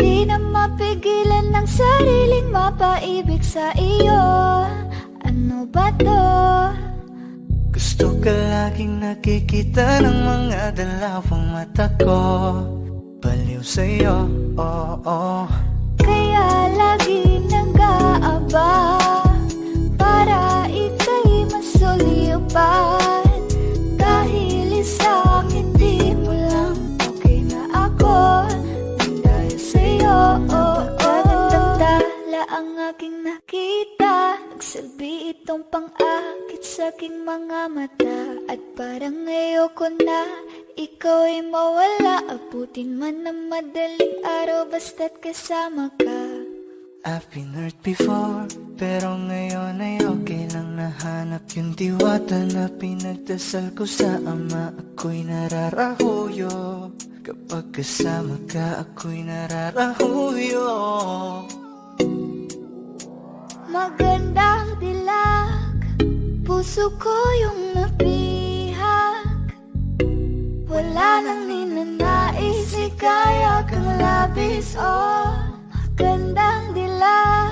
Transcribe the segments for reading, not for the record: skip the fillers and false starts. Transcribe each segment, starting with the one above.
Di na mapigilan ng sariling mapaibig sa iyo. Ano ba to? Gusto ka laging nakikita ng mga dalawang mata ko. Baliw sa'yo, oo. Kaya lagi nag-aaba para ika'y masulyupan. Dahil isa'kin di mo lang okay na ako. Dahil sa'yo, Nagdamdala ang aking nakita. Nagsilbi itong pang-akit sa aking mga mata. At parang ayoko na ikaw ay mawala. Abutin man ng madaling araw basta't kasama ka. I've been hurt before, pero ngayon ay okay lang. Nahanap yung diwata na pinagdasal ko sa ama. Ako'y nararahuyo. Kapag kasama ka, ako'y nararahuyo. Magandang dilag, puso ko yung napihag. Wala nang ninanais, ikaya kang labis. Oh, magandang dilag.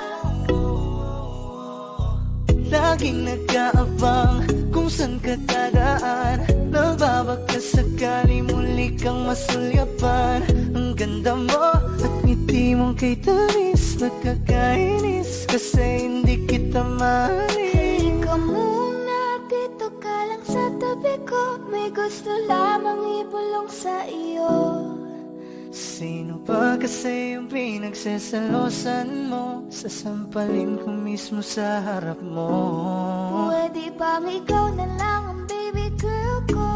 Laging nag-aabang kung saan ka dadaan. Nababaka sakali muli kang masulyapan. Ang ganda mo at ngiti mong kay tamis. Nakakainis kasi hindi kita mahalin. Ikaw muna, dito ka lang sa tabi ko. May gusto lamang ibulong sa iyo. Sino ba kasi yung pinagsasalosan mo? Sasampalin ko mismo sa harap mo. Pwede bang ikaw na lang ang baby girl ko?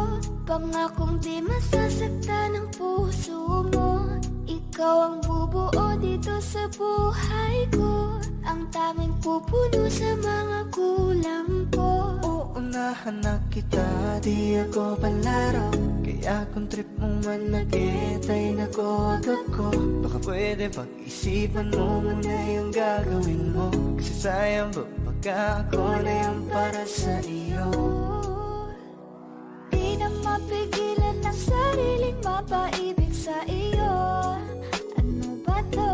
Pangakong di masasaktan ang puso mo. Ikaw ang bubuo dito sa buhay ko. Ang tanging pupuno sa mga kulang ko. Uunahan na kita, di ako palaro. Kaya kung trip mong manakit ay nakuwag ako. Baka pwede pag-isipan mo muna yung gagawin mo. Kasi sayang ba pagka ako na yung para sa iyo. Di na mapigilan ng sariling mapaibig sa iyo. Ano ba to?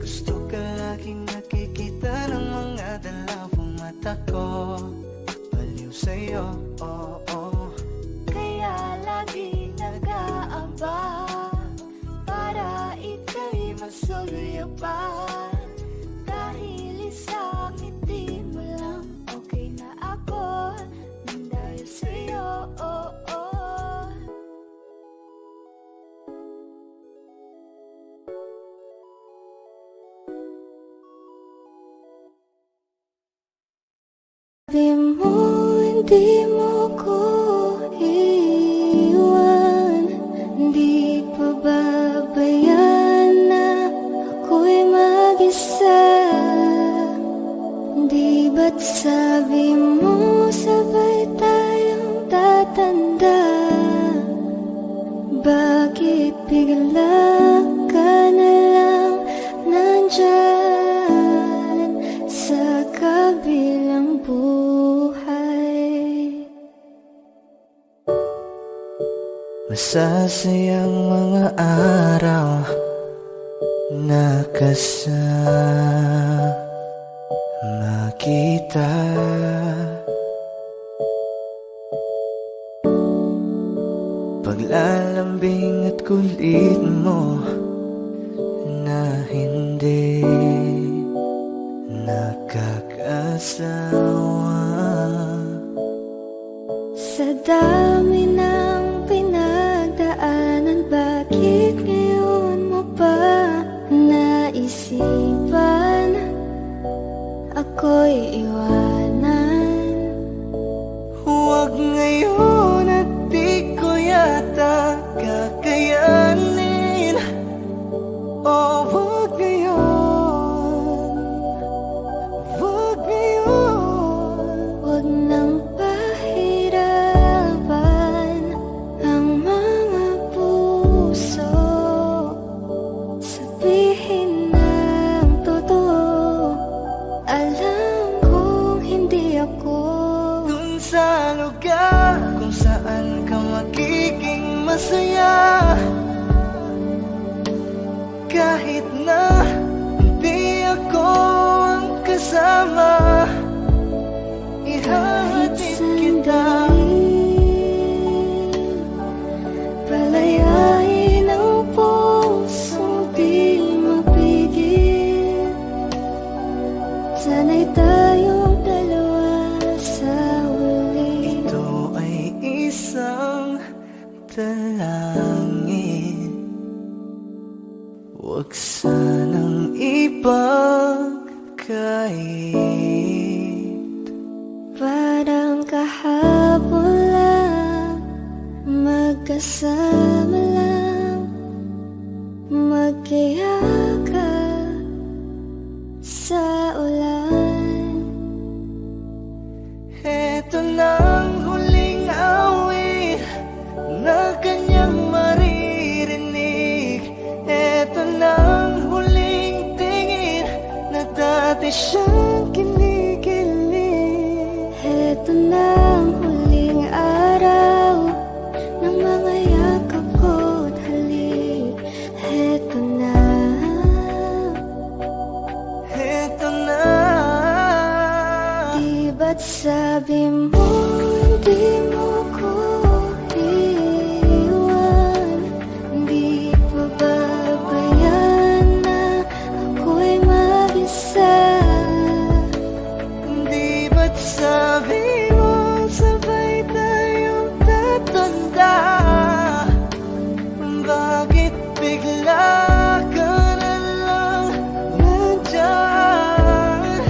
Gusto ka laging nakikita ng mga dalawang mata ko. Baliw sa'yo, oo. Kaya lagi nag-aaba para ika'y masulyupan. Dahil isa'kin di mo lang okay na ako. Dahil sa'yo, Sabi mo hindi mo ko iwan. Di pa babayaan na ako'y mag-isa. Di ba't sabi mo sabay tayong tatanda? Bakit bigla ka na lang nandyan sa kabilang buhay? Masasayang mga araw na kasama kita. Paglalambing at kulit mo na hindi nakakasawa. Sa dami ng pinagdaanan, bakit ngayon mo pa naisipan ako'y iwanan? Huwag ngayon at di ko yata kakayanin. Oh, huwag ngayon. Huwag ngayon. Huwag nang pahirapan ang mga puso. Sabihin ng totoo, alam kong hindi ako Dun sa lugar kung saan ka magiging masaya. kahit na hindi ako ang kasama, ihahatid kita. Palayain ang pusong di mapigil. Sana'y tayong dalawa sa huli. Ito ay isang dalangin, huwag sanang ipagkait. Parang kahapon lang, magkasama lang, magkayakap sa ulan. Eto nang huling awit na kanyang maririnig. Eto nang huling tingin na dati siyang kinikilig. Heto na ang huling araw ng mga yakap ko't halik. Heto na. Eto na. Di ba't sabi mo hindi mo ko iiwan? Di pa babayan na ako'y mag-isa? Di ba't sabi mo sabay tayong tatanda? Bakit bigla ka na lang nandyan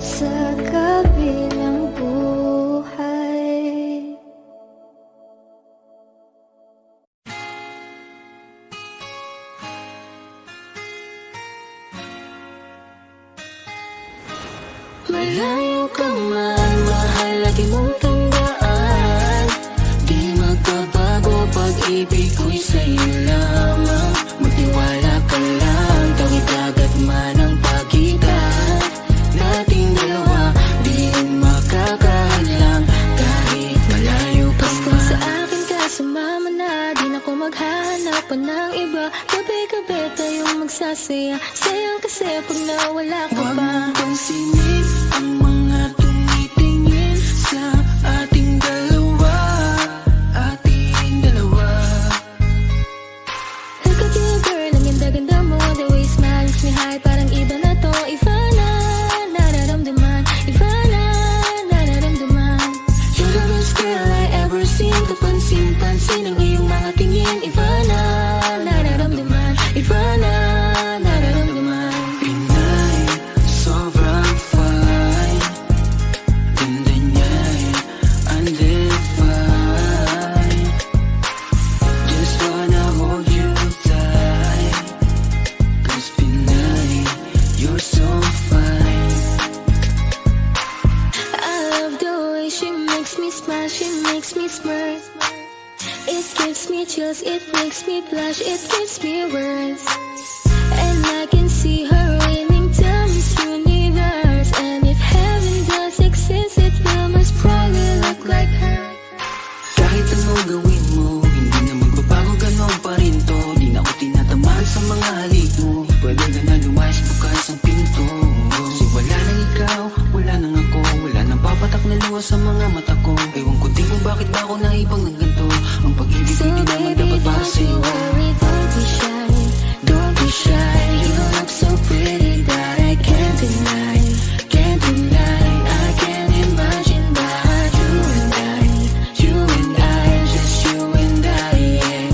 Sa kabilang buhay. Malayo ka man, mahal lagi mong tandaan. Di magbabago, pag-ibig ko'y sa'yo lamang. Magtiwala ka lang, tawid dagat man ang pagitan nating dalawa, di makakahadlang kahit malayo ka Gusto man. sa akin ka, sumama na. Di na ko maghahanap pa ng iba. Gabi-gabi tayong magsasaya. Sayang kasi pag nawala ka Huwag pa. mong pansinin ang mga tumitingin sa ating dalawa, ating dalawa. Look at you girl, ang ganda-ganda mo. The way you smile makes me high, parang iba na to. Iba na, nararamdaman. Iba na, nararamdaman. You're the best girl I ever seen. Kapansin-pansin ang iyong mga tingin. Iba na, nararamdaman. Iba na, nararamdaman. Pinay, sobrang fine. Ganda niya'y undefined. Just wanna hold you tight. 'Cause Pinay, you're so fine. I love the way she makes me smile, she makes me smirk. It gives me chills, it makes me blush, it gives me words. And I can see her reigning down this universe. And if heaven does exist, it will most probably look like her. Kahit anong gawin mo, hindi na magbabago, ganon pa rin to. Di na ako tinatamaan sa mga halik mo. Pwede ka na lumayas, bukas ang pinto. Kasi wala nang ikaw, wala nang ako. Wala nang papatak na luha sa mga mata ko. Ewan ko din kung bakit ba ako naibang ng ganito. Ang pag-ibig So ko di naman baby, dapat para don't you sa'yo. worry, don't be shy. Don't be shy, you look so pretty that I can't deny. Can't deny, I can't imagine but you and I, just you and I, yeah.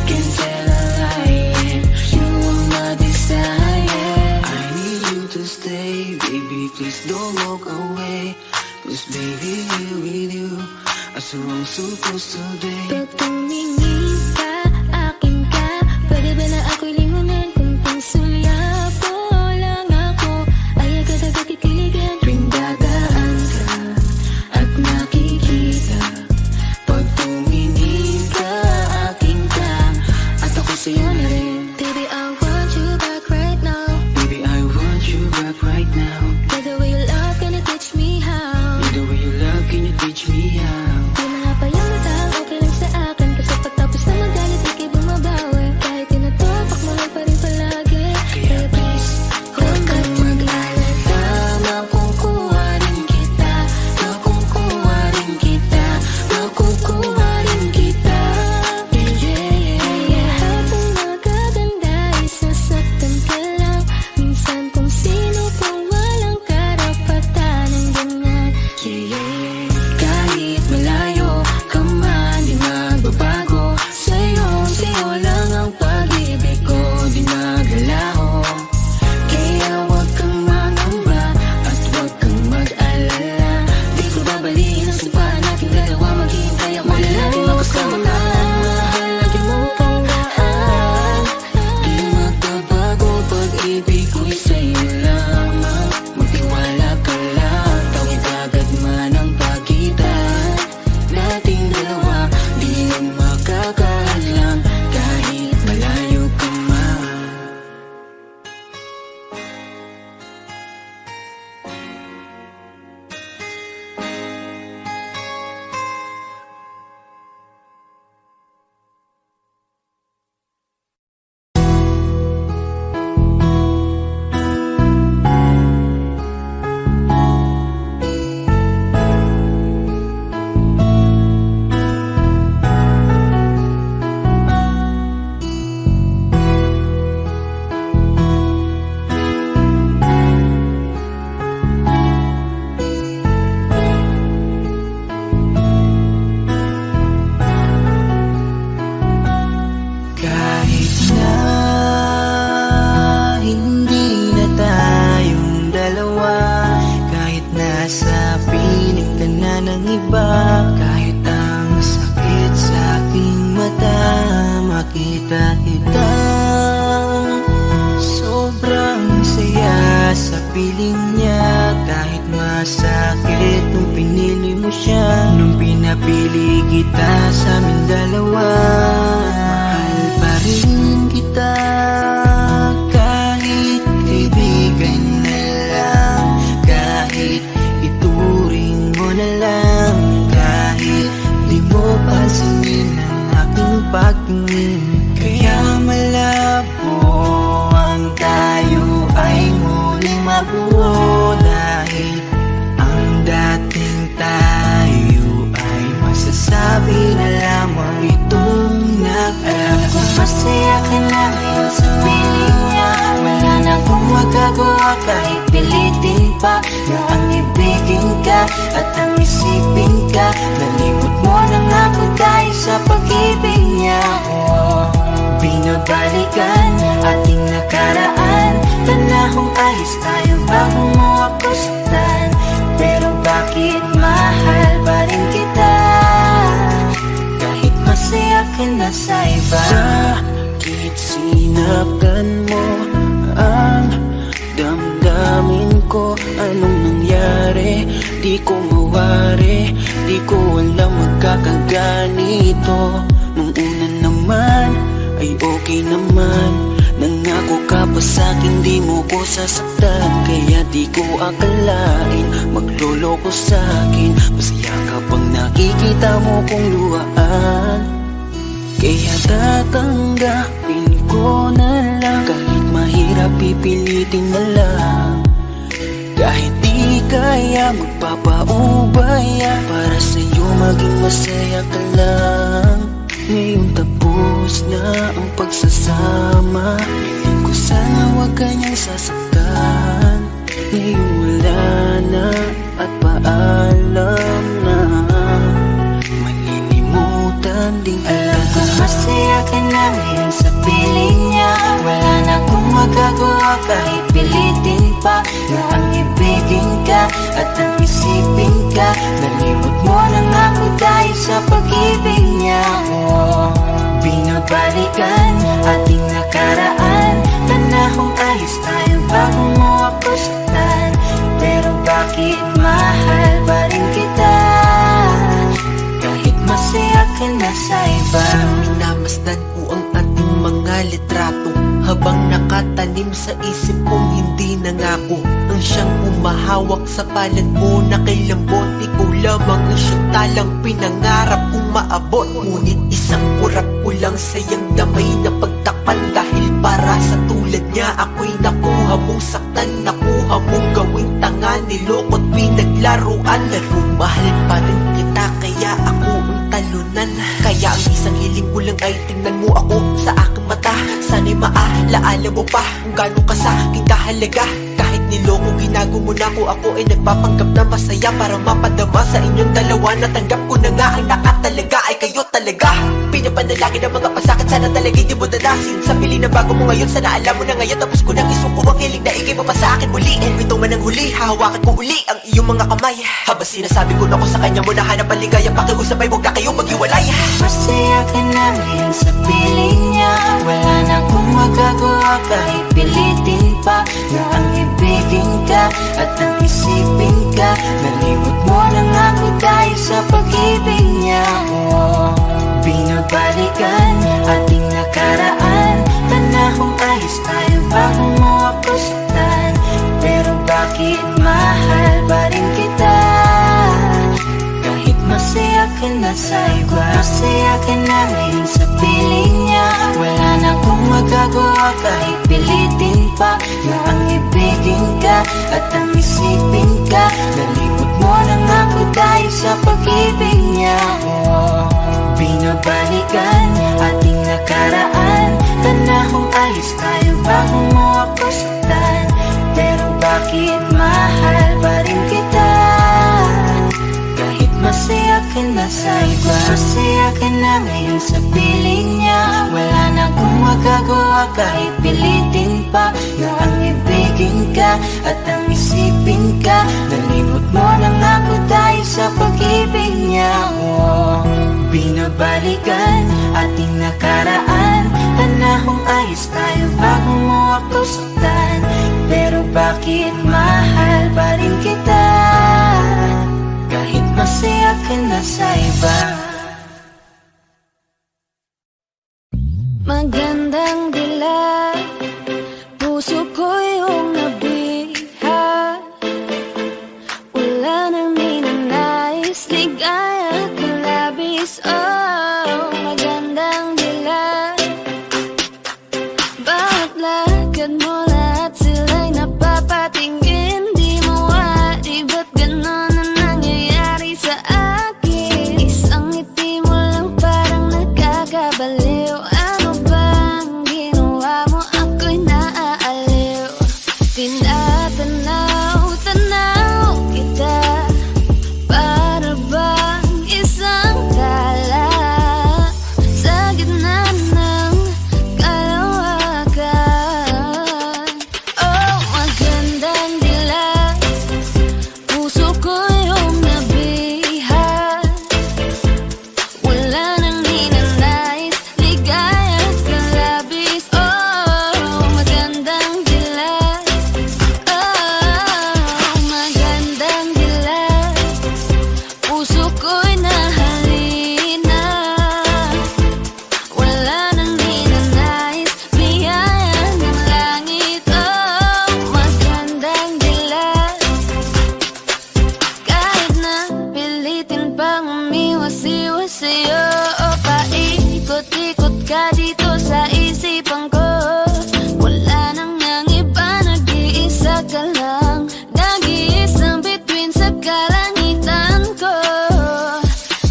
Can't tell a lie, yeah. You are my desire. I need you to stay, baby, please don't walk away. 'Cause baby, with you, I so I'm supposed to be. Pag tumingin ka, akin ka. Pwede ba na ako'y lingunin? Kung pangsulyap mo lang ako, ay agad-agad kikiligan. Tuwing dadaan ka at nakikita, pag tumingin ka, akin ka, at ako sa'yo na rin. Baby, I want you back right now. Baby, I want you back right now. By the way you love, gonna teach me how. The way you love, can you teach me how? Di na nga pa yung matang, okay lang kita. Sobrang saya sa piling niya, kahit masakit nung pinili mo siya. Nung pinapili kita sa amin dalawa, mahal pa rin kita. Kahit kaibigan na lang, kahit ituring mo na lang, kahit di mo pansinin ang aking pagtingin. Kaya malabo ang tayo ay muling mabuo, dahil ang dating tayo ay masasabi na lamang itong Alam ko masaya ka na ngayon sa piling niya. Wala na akong magagawa kahit pilitin pa na ang ibigin ka at ang isipin ka. Nalimot mo na nga ako dahil sa pag-ibig niya. Binabalikan ating nakaraan, panahong ayos tayo bago mo ako saktan. Pero bakit mahal pa rin kita, kahit masaya ka na sa iba? Bakit sinaktan mo ang damdamin ko? Anong nangyari? Di ko mawari, di ko alam magkakaganito. Nung una naman ay okay naman, nangako ka pa sa'kin di mo ko sasaktan. Kaya di ko akalain magloloko sa'kin, masaya ka pang nakikita mo kong luhaan. Kaya tatanggapin ko na lang, kahit mahirap pipilitin na lang. Kahit di kaya magpapaubaya, para sa'yo maging masaya ka lang. Ngayon tapos na ang pagsasama, piling ko sana wag kanyang sasaktan. Ngayon wala na at paalam na, malilimutan din Alam ko masaya ka na ngayon sa piling niya. Wala na akong magagawa kahit pilitin pa na ang ibigin ka at ang isipin ka. Nalimot mo na nga ako dahil sa pag-ibig niya. Binabalikan ating nakaraan, panahong ayos tayo bago mo ako saktan. Pero bakit mahal pa rin kita, kahit masaya ka na sa iba? Minamasdan ko ang ating mga litrato, habang nakatanim sa isip kong hindi nangako. Ang siyang umahawak sa palad mo na kay lambot, ikaw lamang ang siyang talang pinangarap kong maabot. Ngunit isang kurap ko lang sayang damay na pagtakpan, dahil para sa tulad niya ako'y nakuha mong saktan. Nakuha mong gawing tanga, niloko't pinaglaruan. Pero mahal pa rin kita, kaya ako ang talunan. Kaya ang isang hiling ko lang ay tingnan mo ako sa aking mata. Sana'y maalaala mo pa kung gaano ka sa aking kahalaga. Kahit niloko ginago mo na ako ay nagpapanggap na masaya para mapadama sa inyong dalawa. Natanggap ko na nga ang nakatalaga ay kayo talaga. Pinapanalangin ang mga pasakit, sana talaga hindi mo dadasin. Sa pili na bago mo ngayon, sana alam mo na ngayon. Tapos ko nang isuko ang hiling na ikay pa sa akin muli. Kung ito man ang huli, hahawakan ko uli ang iyong mga kamay. Habang sinasabi ko na ko sa kanya mo na hanap ang ligaya, pakiusap ay huwag na kayong maghiwalay. Masaya ka na ngayon sa piling niya. Wala na akong magagawa kahit pilitin pa na ang ibigin ka at ang isipin ka. Nalimot mo na nga ako dahil sa pag-ibig niya. Binabalikan ating nakaraan, panahong ayos tayo bago mo ako saktan. Pero bakit mahal pa rin kita, kahit masaya ka na sa iba? Masaya ka na ngayon sa piling niya. Wala na akong magagawa kahit pilitin pa na ang ibigin ka at ang isipin ka. Nalimot mo na nga ako dahil sa pag-ibig niya. Binabalikan ating nakaraan, panahong ayos tayo bago mo ako saktan. Pero bakit mahal pa rin kita, kahit masaya ka na sa iba? Masaya ka na ngayon sa piling niya. Wala na akong magagawa kahit pilitin pa na ang ibigin ka at ang isipin ka. Nalimot mo na nga ako dahil sa pag-ibig niya. Binabalikan ating nakaraan, Ngunit mahal pa rin kita, kahit masaya ka na sa iba. Magandang dilag, puso ko yung nabihag. Wala nang ninanais, ligaya ka labis. Oh, magandang dilag, bawat lakad mo lahat sila'y napapatingin. Di mawari, ba't ganon ang nangyayari sa akin? Isang ngiti mo lang parang nagkakabaliw. Ano bang ginawa mo? Ako'y naaaliw. Tinatanaw-tanaw kita, para bang isang tala sa gitna ng kalawakan. Oh, magandang dilag, puso ko yung nabihag. Wala nang ninanais, ligaya ka labis. Oh, magandang dilag. Oh, magandang dilag, puso ko'y nahalina. Wala nang ninanais, biyaya ng langit. Oh, magandang dilag, kahit na pilitin pang umiwas-iwas sa'yo. O paikot-ikot ka dito sa isipan ko. Wala nang ang iba, nag-iisa ka lang. Nag-iisang bituin sa kalangitan ko.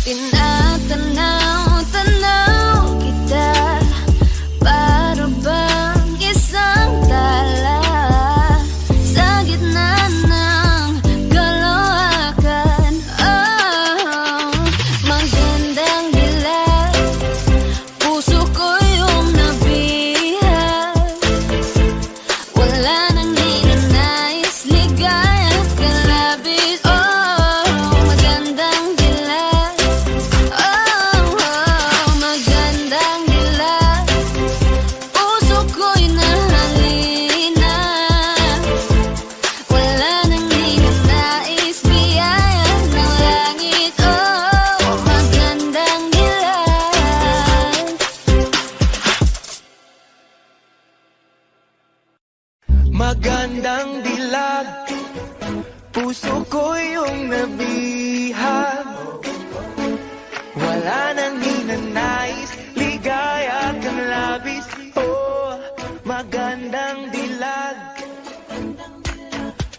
Tinatanaw-tanaw kita, para bang isang tala sa gitna ng kalawakan. Oh, magandang dilag, puso ko yung nabihag. Wala nang ninanais, ligaya ka labis. Oh, magandang dilag. Oh, magandang dilag, puso ko'y nahalina. Wala nang ninanais, biyaya ng langit. Oh, magandang dilag. Magandang dilag, puso ko yung nabihag. Wala nang ninanais, ligaya kang labis. Oh, magandang dilag,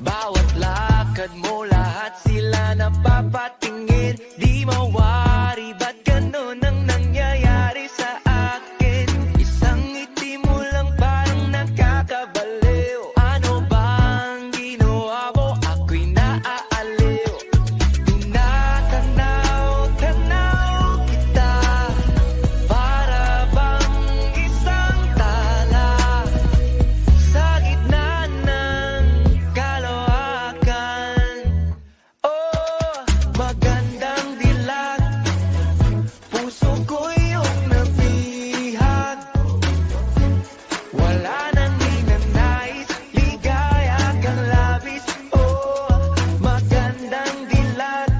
bawat lakad mo lahat sila napapatingin. Di mawari, ba't ganon ang nangyayari sa akin? Isang ngiti mo lang parang nakakabaliw. Ano bang ginawa mo? Ako'y naaaliw. Tinatanaw-tanaw kita, para bang isang tala sa gitna ng kalawakan. Oh, magandang dilag, puso ko yung nabihag. Wala nang ninanais, ligaya kang labis. Oh, magandang dilag.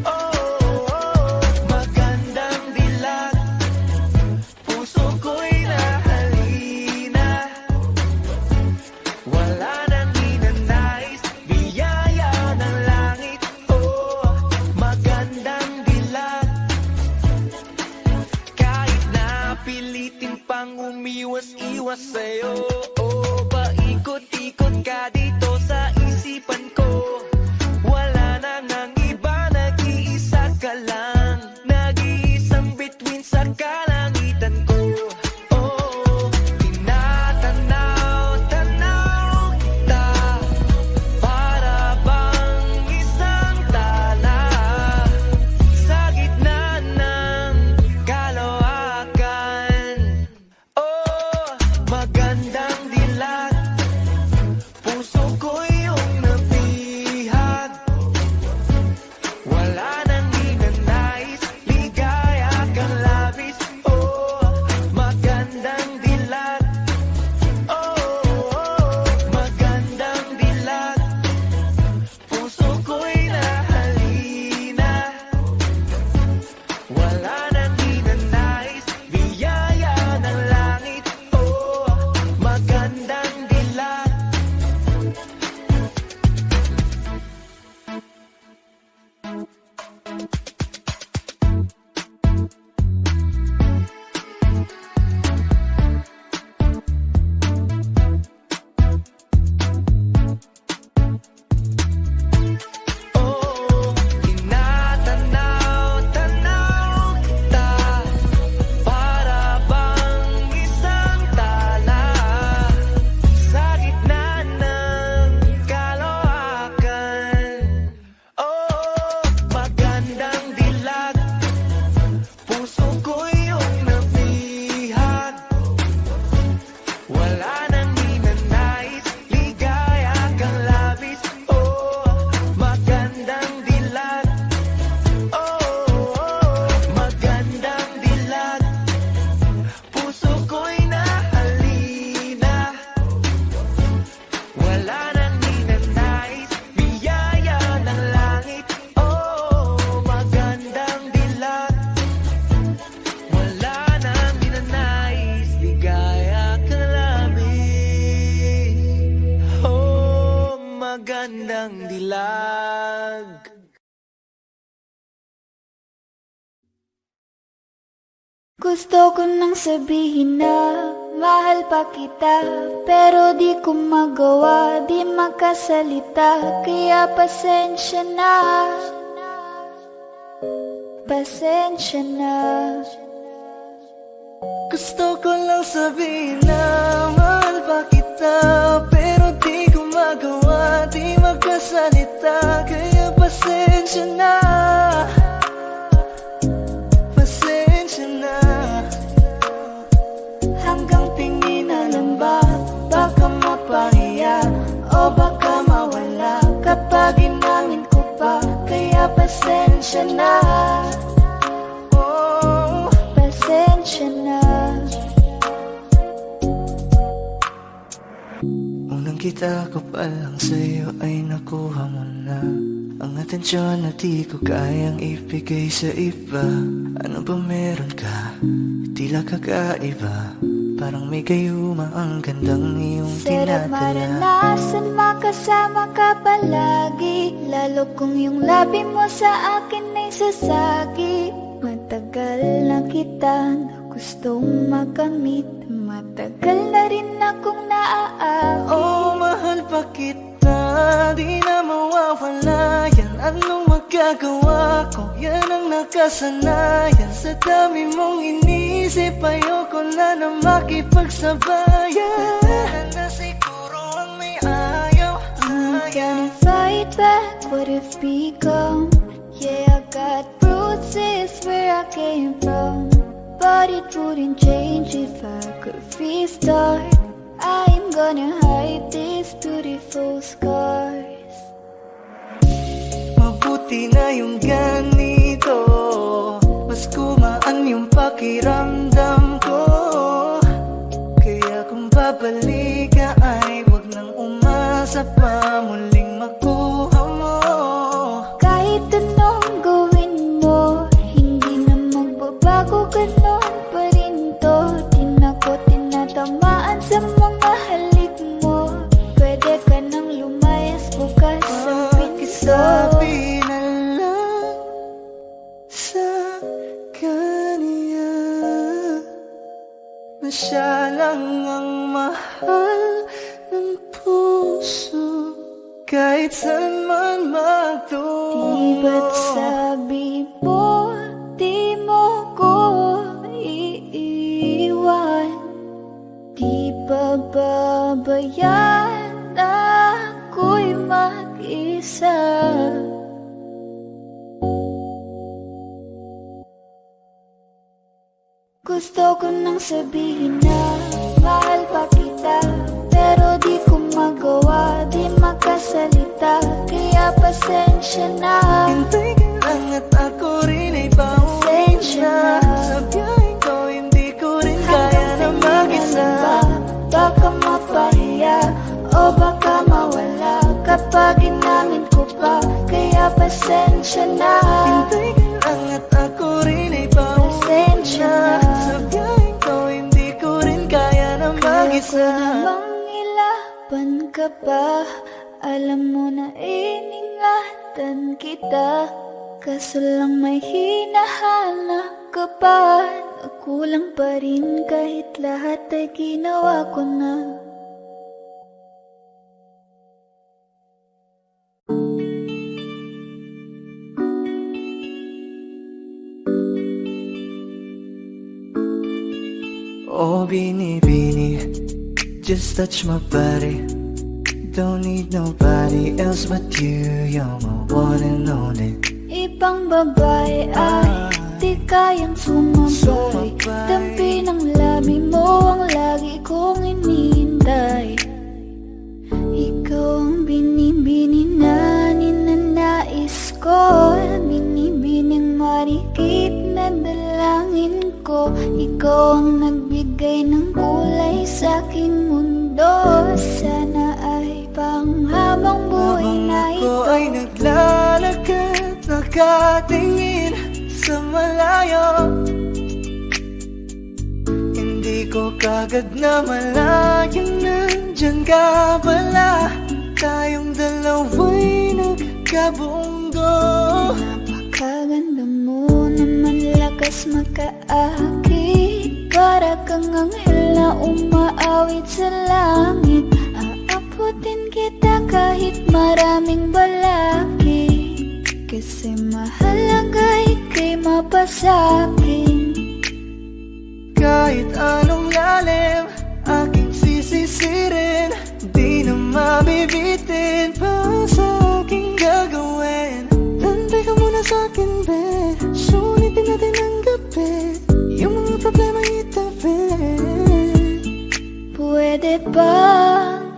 Oh, magandang dilag, puso ko'y nahalina. Wala nang ninanais, biyaya ng langit. Oh, magandang dilag, kahit na pilitin pang umiwas-iwas sa'yo. Oh, paikot-ikot ka dito sa isipan ko. Wala nang ang iba, nag-iisa ka lang. Nag-iisang bituin sa kalangitan ko. Oh, tinatanaw-tanaw kita, para bang isang tala sa gitna ng kalawakan. Oh, magandang dilag, puso ko yung nabihag. Gusto ko nang sabihin na mahal pa kita, pero di ko magawa, di makasalita. Kaya pasensya na, pasensya na. Gusto ko lang sabihin na mahal pa kita, pero di ko magawa, di magkasalita. Kaya pasensya na, pasensya na. Hanggang tingin na lang ba, baka mapahiya o baka mawala kapag inamin ko pa. Kaya pasensya na, oh, Pasensya na. unang kita ko pa lang sa'yo ay nakuha mo na ang atensyon na di ko kayang ibigay sa iba. Ano ba meron ka? Tila kakaiba, parang may gayuma ang gandang iyong Sarap tinadala. maranasan, makasama ka palagi, lalo kung yung labi mo sa akin ay sasagi. Matagal na kitang gustong makamit, matagal na rin akong naaakit. Oh, mahal pa kita, di na mawawala yan. Anong magagawa ko? Yan ang nakasanayan. Sa dami mong inisip, ayoko na na makipagsabayan. Tatanan na siguro ang may ayaw. Can I fight back what it's become? Yeah, I got bruises where I came from, but it wouldn't change if I could restart. I'm gonna hide these beautiful scars. Mabuti na yung ganito, mas kumaan yung pakiramdam ko. Kaya kung babalik ka ay wag nang umasa pa muling makuha mo. Kahit anong gawin mo, hindi na magbabago, ganon pa rin to. Di na ko tinatamaan sa mga halik mo. Pwede ka nang lumayas bukas ang pinto. Pakisabi na lang sa kanya na siya lang ang mahal ng puso, kahit saan man magtungo. Di ba't sabi mo, di mo ko iiwan? Di ba babayaan ako'y mag-isa? Gusto ko nang sabihin na mahal pa kita, pero di ko magawa, di makasalita. Kaya pasensya na, Hintay ka lang at ako rin ay pauwi pasensya na. na. Sa biyahe ko hindi ko rin kaya na mag-isa. Baka mapahiya o baka mawala kapag inamin ko pa. Kaya pasensya na, Hintay ka lang at ako rin ay pauwi pasensya na. na. Sa biyahe ko hindi ko rin kaya na Kaya ko mag-isa. namang ilaban ka pa, alam mo na iningatan kita. Kaso lang may hinahanap ka pa, nagkulang pa rin kahit lahat ay ginawa ko na. Oh, binibini, just touch my body. Don't need nobody else but you. You're my one and only. Ibang babae ay di kayang sumabay. Dampi ng labi mo ang lagi kong inihintay. Ikaw ang binibini na ninanais ko, binibining marikit na dalangin ko. Ikaw ang nagbigay ng kulay sa aking mundo. Sana ay panghabang buhay na Habang ako ito. ay naglalakad, nakatingin sa malayo, hindi ko kagad na malayang nandyan ka pala. Tayong dalawa'y nagkabunggo. Napakaganda mo naman, lakas makaakit. para kang anghel na umaawit sa langit. Aabutin kita kahit maraming balakid, kasi mahalaga ika'y mapasakin. Kahit anong lalim, aking sisisirin, di na mabibitin pa sa aking gagawin. Tantay ka muna sa'kin, be, sulitin natin ang gabi, yung mga problema itabi. Pwede bang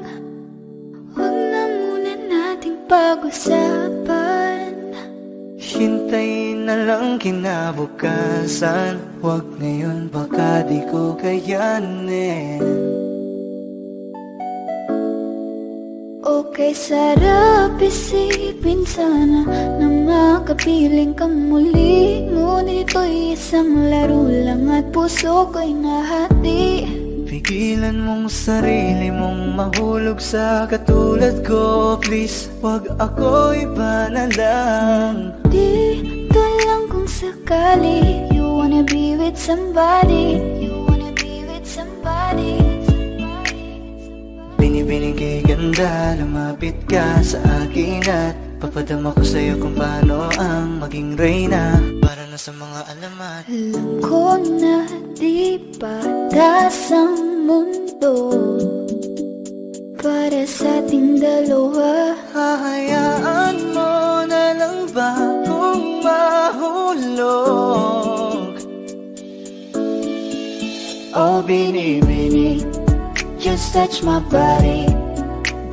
huwag na muna nating pag-usapan? Hintayin na lang kinabukasan, wag ngayon baka di ko kayanin. Okay, sarap isipin sana na makapiling kang muli, ngunit ito'y isang laro lang at puso ko'y nahati. Pigilan mong sarili mong mahulog sa katulad ko, please, wag ako iba na lang. Dito lang kung sakali you wanna be with somebody, you wanna be with somebody. Binibining kay ganda, lumapit ka sa akin at papadama ko sa'yo kung paano ang maging reyna, para na sa mga alamat. Alam ko na di patas ang mundo para sa ating dalawa. Hahayaan mo na lang ba kung mahulog? Oh, bini, just touch my body.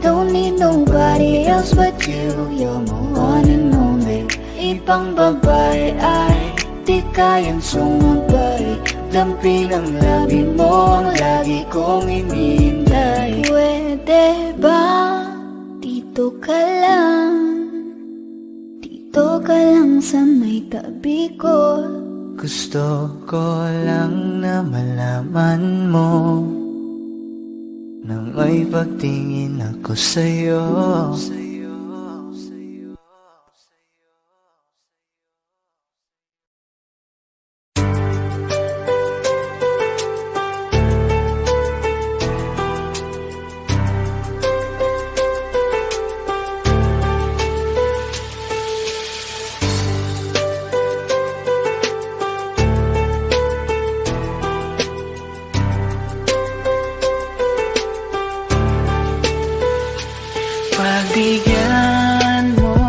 Don't need nobody else but you. You're my one and only. Ibang babae ay di kayang sumabay. Dampi ng labi mo ang lagi kong inihintay. Pwede ba dito ka lang? Dito ka lang sa may tabi ko. Gusto ko lang na malaman mo nang may pagtingin ako sa'yo. Pagbigyan mo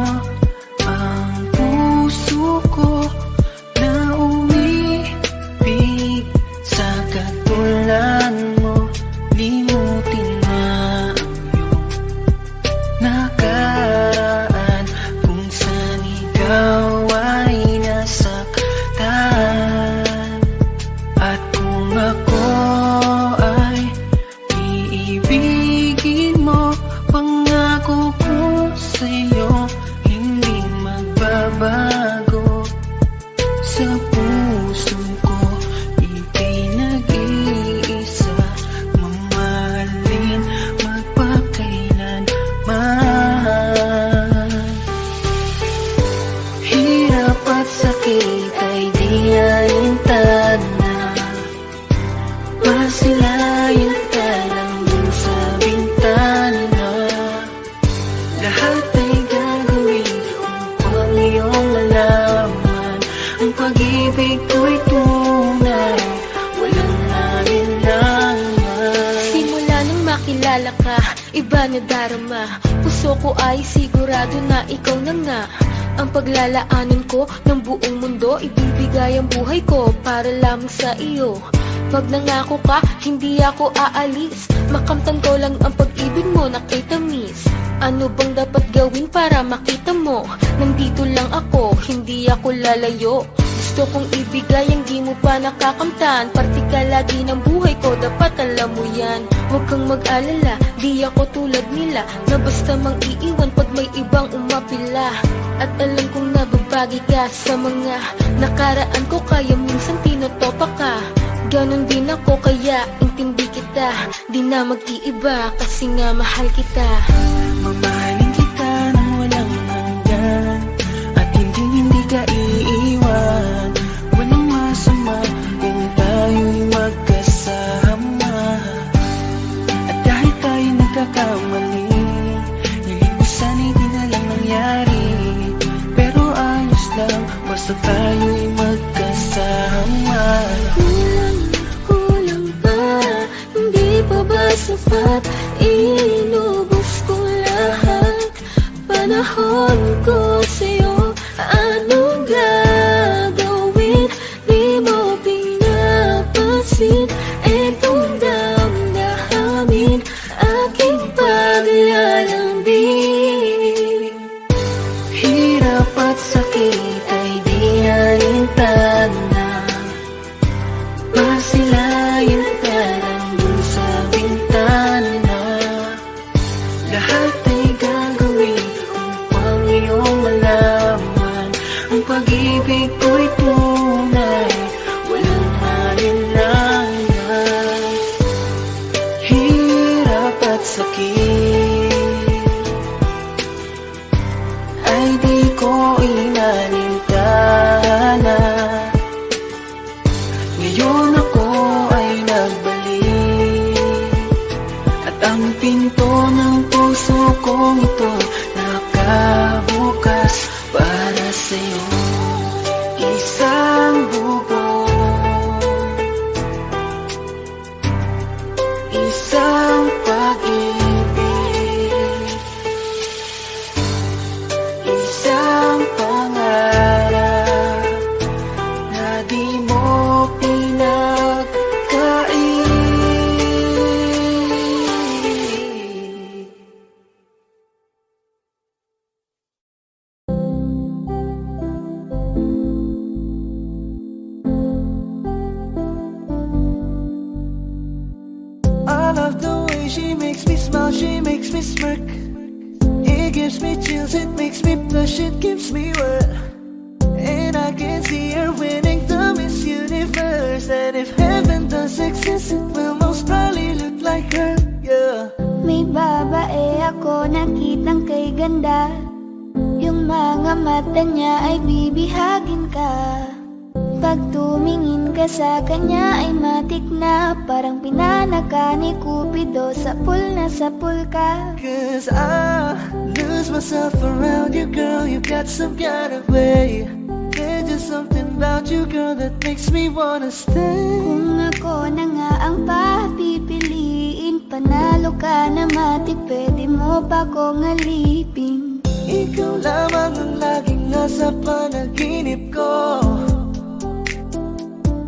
ang puso ko na umibig sa katulad mo. Limutin na ang iyong nakaraan kung saan ikaw ay nasaktan. At kung ako ay iibigin mo, pangako ko sa'yo, hindi magbabago. Sa puso ko, ika'y nag-iisa, mamahalin magpakailanman. Hirap at sakit ay di alintad na, masilayan ka lang dun sa bintana. Lahat ay gagawin upang iyong malaman ang pag-ibig ko'y tunay, walang alinlangan. Simula nang makilala ka, iba na darama. Puso ko ay sigurado na ikaw na nga ang paglalaanan ko ng buong mundo. Ibibigay ang buhay ko para lamang sa iyo. Pag nangako ka, hindi ako aalis. Makamtan ko lang ang pag-ibig mo na kay tamis. Ano bang dapat gawin para makita mo? Nandito lang ako, hindi ako lalayo. Gusto kong ibigay ang di mo pa nakakamtan. Parte ka lagi ng buhay ko, dapat alam mo yan. Huwag kang mag-alala, di ako tulad nila na basta mang iiwan pag may ibang umapila. At alam kong nababagi ka sa mga nakaraan ko, kaya minsan tinotopa ka. Ganon din ako, kaya intindi kita. Di na mag-iiba kasi nga mahal kita. Mamahalin kita nang walang hanggan, at hindi ka iiwan. Walang masama kung tayo'y magka sapat, inubos ko lahat. Panahon ko sa'yo, anong gagawin? Di mo pinapansin etong damdamin, aking paglalambing. Hirap at sakit ay di alintana, masilayan ka lang dun sa bintana. Lahat ay gagawin upang iyong malaman ang pag-ibig ko'y tunay, walang malinlangan. Hirap at sakit ay di ko inalintana. Ngayon ako ay nagbalik, at ang pinto ng puso kong ito nakabukas para sa'yo. Isang bubong, isang pag-ibig, isang pangarap na di mo pinagkait. I love the way she makes me smile, she makes me smirk. It gives me chills, it makes me blush, it gives me wet. And I can see her winning the Miss Universe. And if heaven does exist, it will most probably look like her, yeah. May babae ako nakitang kay ganda, yung mga mata niya ay bibihagin ka. Pag tumingin ka sa kanya ay matik na, parang pinanaka ni Cupido, sapul na sapul ka. Cause I lose myself around you, girl. You got some kind of way. There's just something about you, girl, that makes me wanna stay. Kung ako na nga ang papipiliin, panalo ka na matik, pwede mo pa kong alipin. Ikaw lamang ang laging nasa panaginip ko.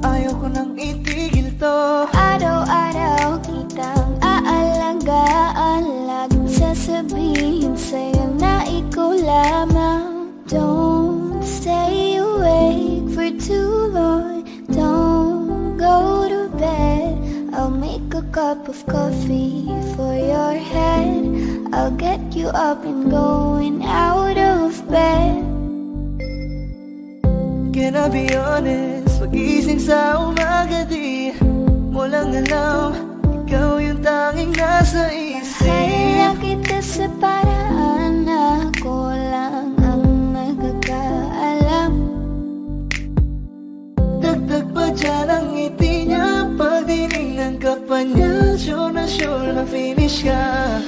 Ayoko nang itigil to. Araw-araw kitang aalagaan, laging sasabihin sa'yo na ikaw lamang. Don't stay awake for too long, don't go to bed. I'll make a cup of coffee for your head, I'll get you up and going out of bed. Can I be honest? Pag-ising sa umaga di mo lang alam, ikaw yung tanging nasa isip. Kaya kita sa paraan na ako lang ang nagkakaalam. Dagdag pa dyan ang ngiti niya, pag dinignan ka pa niya, sure na finish ka.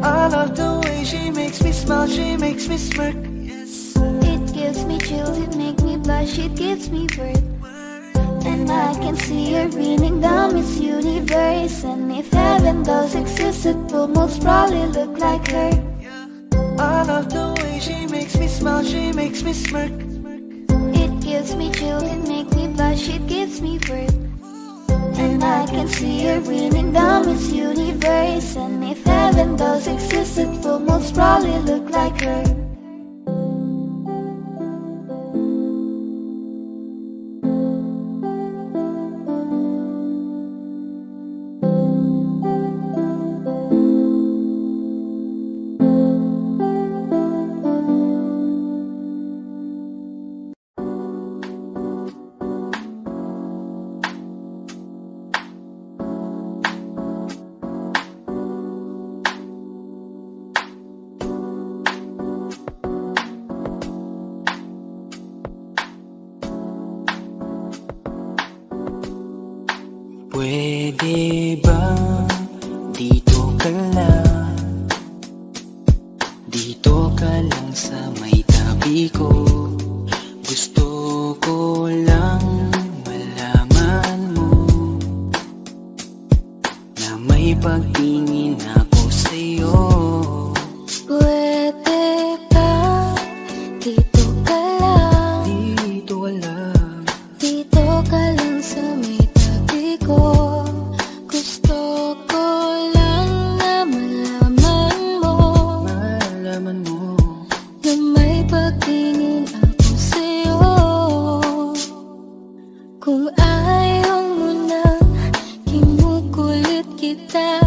I love the way she makes me smile, she makes me smirk. It gives me chills, it makes me blush, it gives me birth. And I can see her winning the Miss Universe. And if heaven does exist, it will most probably look like her. I love the way she makes me smile, she makes me smirk. It gives me chills, it makes me blush, it gives me birth. And I can see her winning the Miss Universe. And if heaven does exist, it will most probably look like her. Pwede ba dito ka lang? Dito ka lang sa may tabi ko. Gusto ko lang malaman mo na may pagtingin ako sa'yo. Pwede ba dito ka lang? Dito lang, Dito ka lang sa may tabi ko. Gusto ko lang na malaman mo malaman mo. na may pagtingin ako sa'yo. Kung ayaw mo nang kinukulit kita,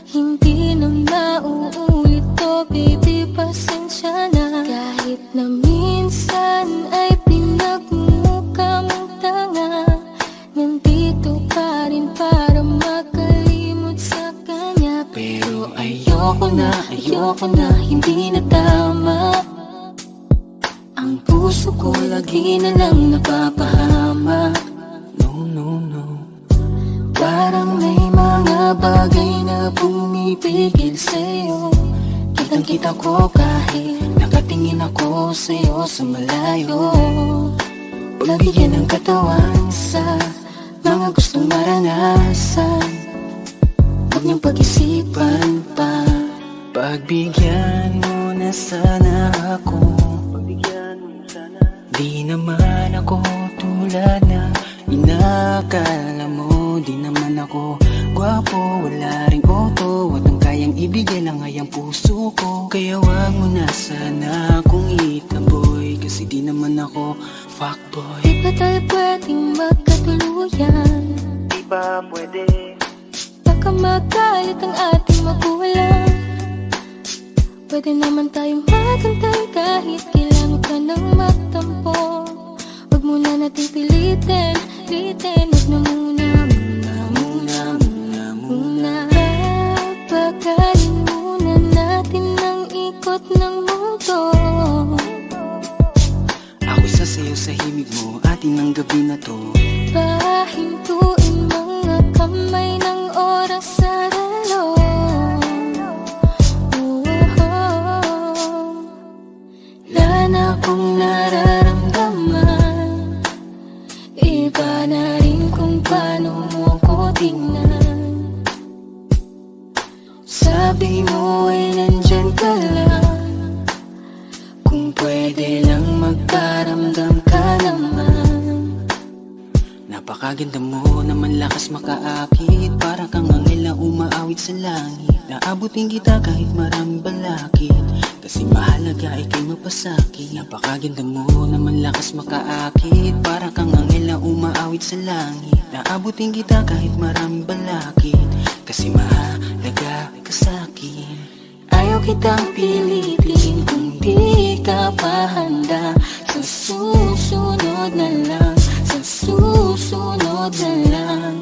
hindi na mauulit to, baby, pasensya na. Kahit na minsan ay pinagmumukha mong tanga, nandito pa rin para makalimot sa kanya. Pero ayoko na, hindi na tama. Ang puso ko lagi na lang napapahama. No. Parang may mga bagay na pumipigil sa'yo. Kitang-kita ko kahit nakatingin ako sa'yo sa malayo. Pagbigyan ng katawan sa mga gustong maranasan, huwag niyong pag-isipan pa. Pagbigyan mo na sana ako. Di naman ako tulad na inakala mo. Di naman ako gwapo, wala ring auto, at ang kayang ibigay lang ay ang puso ko. Kaya wag mo na sana akong itaboy, kasi di naman ako fuckboy. Di ba tayo pwedeng magkatuluyan? Di ba pwede? Baka magalit ang ating magulang. Pwede naman tayong magantay kahit kailangan ka ng magtampo. Huwag muna natin pilitin. Huwag na muna. Papagalin muna natin ang ikot ng mundo. Ako isa sa'yo sa himig mo, atin ang gabi na to. Pahintuin mga kamay ng oras sa relo. Wala na akong nararamdaman. Iba na rin kung paano mo ko tingnan. Sabi mo ay nandyan ka lang. Kung pwede lang magparamdam ka naman. Napakaganda mo naman, lakas makaakit. Para kang anghel na umaawit sa langit. Naabutin kita kahit maraming balakid, kasi mahalaga ika'y mapasakit. Napakaganda mo naman, lakas makaakit. Para kang anghel na umaawit sa langit. Naabutin kita kahit maraming balakid, kasi mahalaga ka sa'kin. Ayaw kitang pilitin kung di ka pa handa. Sa susunod na lang, sa susunod na lang.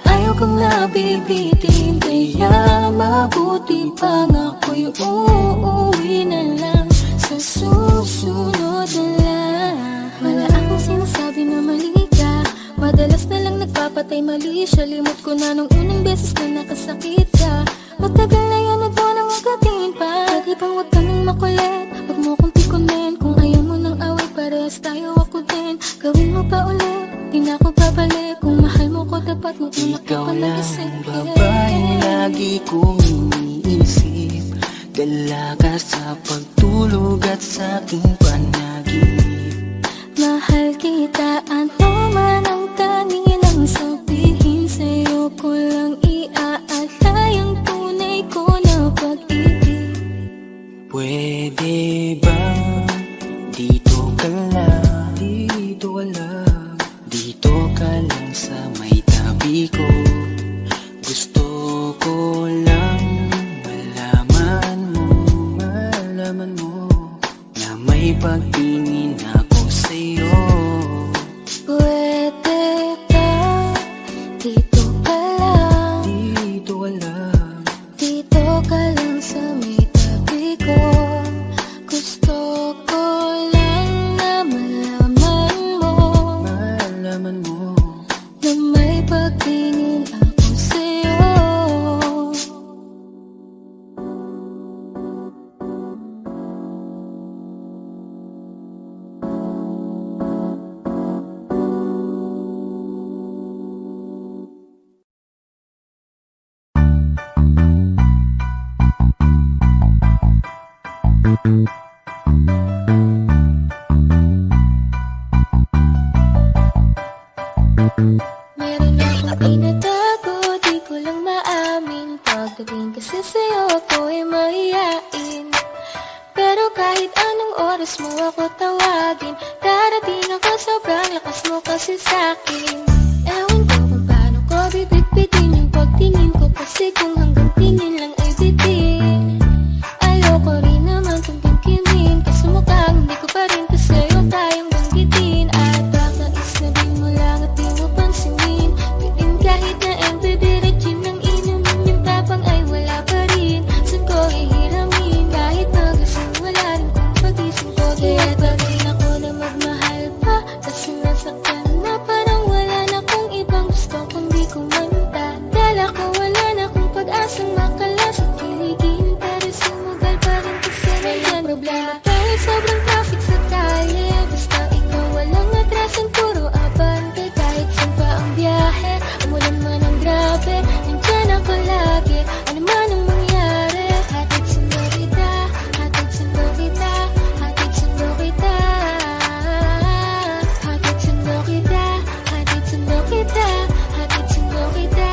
Ayaw kang nabibitin, kaya mabuti pang ako'y uuwi na lang. Sa susunod na lang. Wala akong sinasabi na mali ka. Madalas na lang nagpapatay mali siya. Limot ko na nung unang beses na nakasakit ka. Matagal na yan at doon ang magatingin pa. Pwede bang huwag ka nang makulit? Huwag mo kong pikunin. Kung ayaw mo nang away, parehas tayo ako din. Gawin mo pa ulit, di na ako babalik. Kung mahal mo ko, dapat mo unak Ikaw ko lang pag-isip. babaeng lagi kong iniisip. Dala ka sa pagtulog at sa aking panaginip. Mahal kita, ano man ang kanilang sabihin. Sa'yo ko lang iaalay ang tunay ko na pag-ibig. Pwede bang dito ka lang? Dito ka lang sa may tabi ko. Gusto ko lang malaman mo na may pagtingin ako sa'yo. Pwede ba dito ka lang? sa'yo ako'y mahiyain. Pero kahit anong oras mo ako tawagin, darating ako, sobrang lakas mo kasi sa'kin. Ewan ko kung paano ko bibit-bitin yung pagtingin ko, kasi kung hanggang tingin lang ay bitin. Ayoko rin naman kung kimkimin, kasi mukhang hindi ko pa rin to sa'yo tayong banggitin. At baka isnabing mo lang at di mo pansinin, pitin kahit na MPB Regine ng inumin, yung tapang ay wala pa rin. Saan ko ihiramin, kahit magasing wala rin kung pagising ko. Kaya bagay ako na magmahal pa, kasi nasaktan na parang wala na kung ibang gusto kundi kumanta. Dala ko wala na kung pag-asang makalas at kiligin, pero sumugal pa rin kasi walang problema tayo. Sobrang traffic sa kalye, basta ikaw walang atrasan, puro abante. Kahit saan pa ang biyahe, umulan man ang grabe, nandyan ako lagi, ano man ang mangyari. Hatid sundo kita, hatid sundo kita, hatid sundo kita, hatid sundo kita, hatid sundo kita, hatid sundo kita,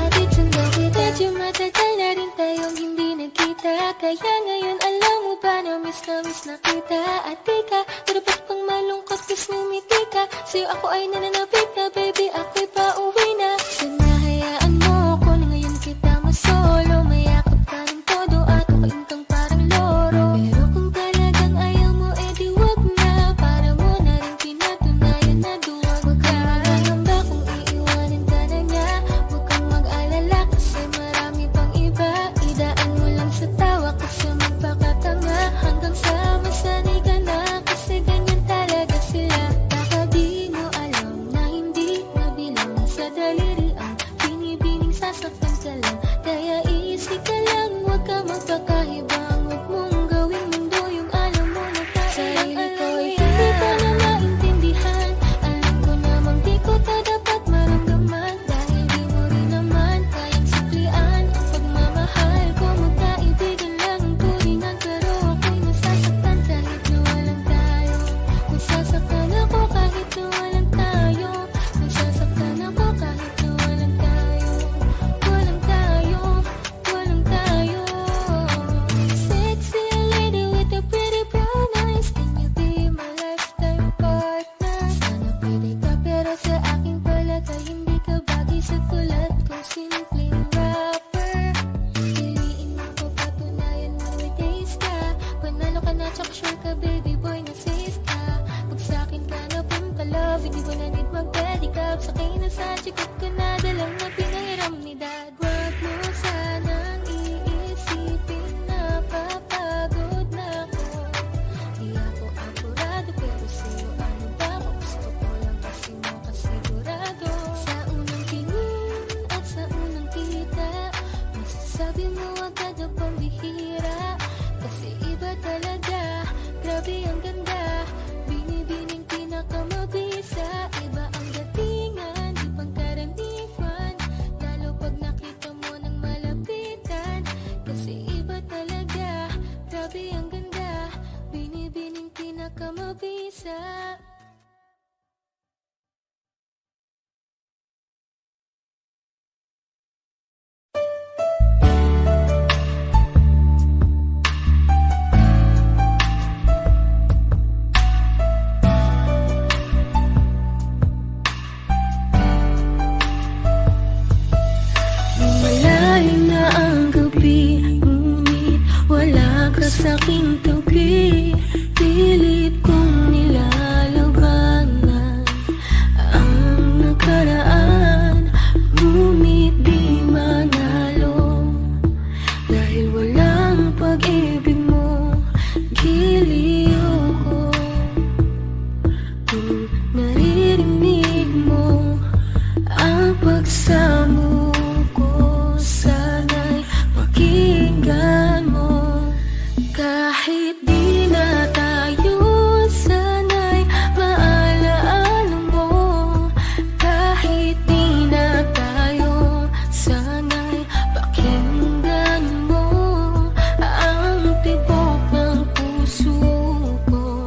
hatid sundo kita. Medyo matagal na rin tayong hindi nagkita, kaya ngayon alam mo ba na miss na kita. At di ka dapat pang malungkot kas ngumiti ka, sa'yo ako ay nananapit na, baby ako'y pauwi na. Sana hayaan mo ko na ngayon kita masolo, mayakap ka ng todo at ukain kang parang loro. Pero kung talagang ayaw mo edi wag na, para mo na rin pinatunayan na duwag ka. Hanggang kung iiwanan ka na niya, huwag kang mag-alala kasi marami pang iba. Idaan mo lang sa tawa kasi magpakatanga, hanggang sa masanay ka na, kasi ganyan talaga sila. Baka di mo alam na hindi nabilang sa daliri ang binibining sasaktan ka lang. Kaya iisip ka lang, huwag ka magpakahibang, huwag mong gawing mundo yung alam mo na sarili ko'y hindi ko na maintindihan. Alam ko namang di ko to dapat maramdaman, dahil di mo rin naman kayang suklian ang pagmamahal ko. Magkaibigan lang ang turingan, pero ako'y nasasaktan kahit na walang tayo. Nasasaktan ako kahit na walang tayo, nasasaktan ako kahit na walang tayo. Walang tayo, walang tayo. Sexy lady with the pretty brown eyes, can you be my lifetime partner? Sana pwede ka, pero sa aking palagay hindi ka bagay sa tulad kong simpleng rapper. Piliin mo ko, patunayan mo may taste ka, panalo ka na tsaka sure ka baby boy na safe ka. Pag sa'kin ka napunta love, hindi ko na need mag-pedicab, sakay na sa chikot ka na, dalang na pinahiram ni dad. Huwag mo sanang iisipin na papagod na ako, di ako apurado, pero sa'yo ano ba ako, gusto ko lang kasi makasigurado. Sa unang tingin at sa unang kita, masasabi mo agad ang pambihira, kasi iba talaga, grabe ang ganda, binibining pinakamabisa. Iba ang datingan, di pangkaraniwan, lalo pag nakita mo ng malapitan, kasi iba talaga, grabe ang ganda, binibining pinakamabisa. Malayo na ang gabi, ngunit wala ka sa'king tabi. Pilit kong nilalabanan ang nakaraan, ngunit di manalo, dahil walang pag-ibig mo, giliw ko. Kung naririnig mo ang pagsamo ko, sana'y pakinggan mo. Kahit di na tayo, sana'y maalaala mo. Kahit di na tayo, sana'y pakinggan mo. Ang tibok ng puso ko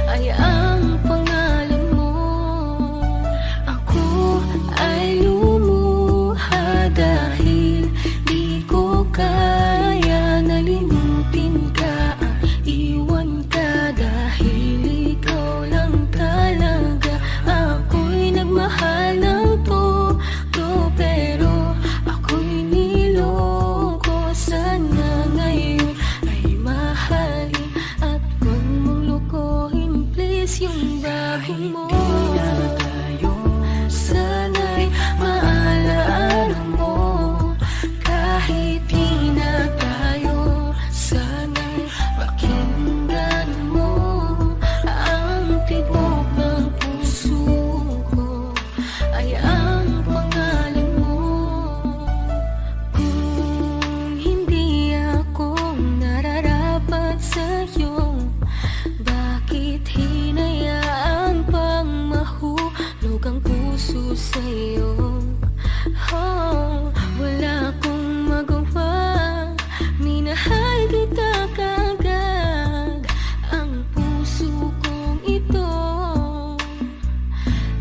ay ang pangalan mo. Ako ay lumuha sa'yo. Oh, wala akong magawa, minahal kita kaagad. Ang puso kong ito,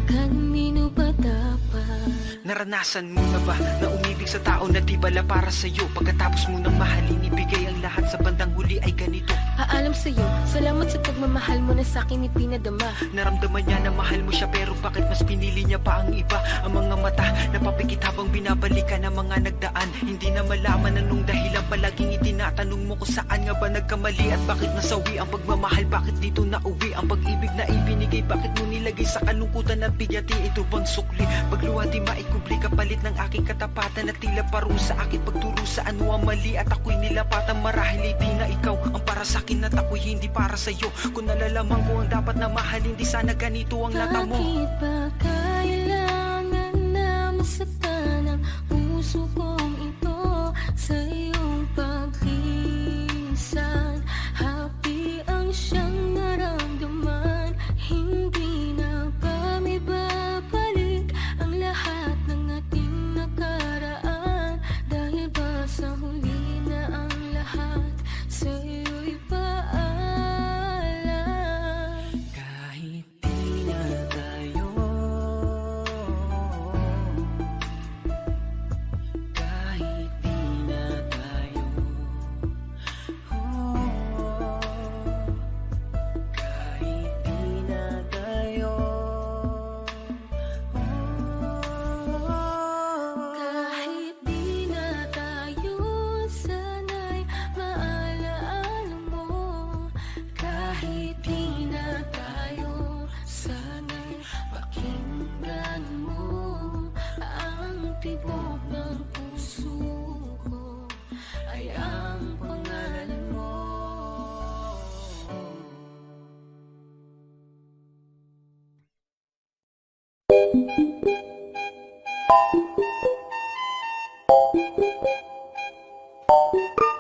kanino ba dapat? Naranasan mo na ba na umibig sa tao na di bala para sa'yo? Pagkatapos mo nang mahalin, ibigay ang lahat, sa bandang huli ay ganito. Paalam sa'yo, salamat sa pagmamahal mo na sa'kin ipinadama. Naramdaman niya na mahal mo siya, pero bakit mas pinili niya pa ang iba? Ang mga mata napapikit habang binabalikan ang mga nagdaan. Hindi na malaman anong dahilan, palaging itinatanong mo kung saan nga ba nagkamali. At bakit nasawi ang pagmamahal, bakit dito nauwi ang pag-ibig na ibinigay? Bakit mo nilagay sa kalungkutan at bigati? Ito bang sukli? Pagluwa di maikubli, kapalit ng aking katapatan at tila parusa aking pagturo sa ano ang mali. At ako'y nilapatan, marahil di na ikaw ang para sa'kin at ako'y hindi para sa'yo. Kung nalalaman ko ang dapat na mahalin, di sana ganito ang nata mo. Bakit ba kailangan na masaktan ang puso kong ito sa iyong pagkisan? Happy ang siyang naramdaman, hindi na ba may babalik ang lahat ng ating nakaraan? Dahil ba sa huli na ang lahat sa iyo'y paalam? Kahit di na tayo, kahit di na tayo, kahit di na tayo, Kahit di na tayo, sana'y maalaala mo. Kahit di na tayo, sana'y pakinggan mo. Ang tibok ng puso ko ay ang pangalan mo.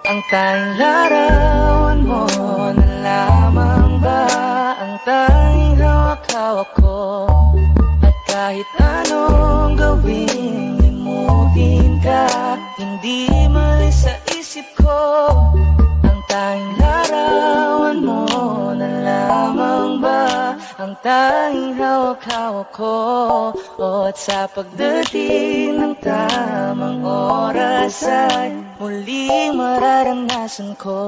Ang tanging larawan mo na lamang ba ang tanging hawak-hawak ko? At kahit anong gawin, limutin ka, hindi malis sa isip ko. Ang tanging larawan mo na lamang ba ang tanging hawak-hawak ko? At sa pagdating ng tamang oras ay muling mararanasan ko.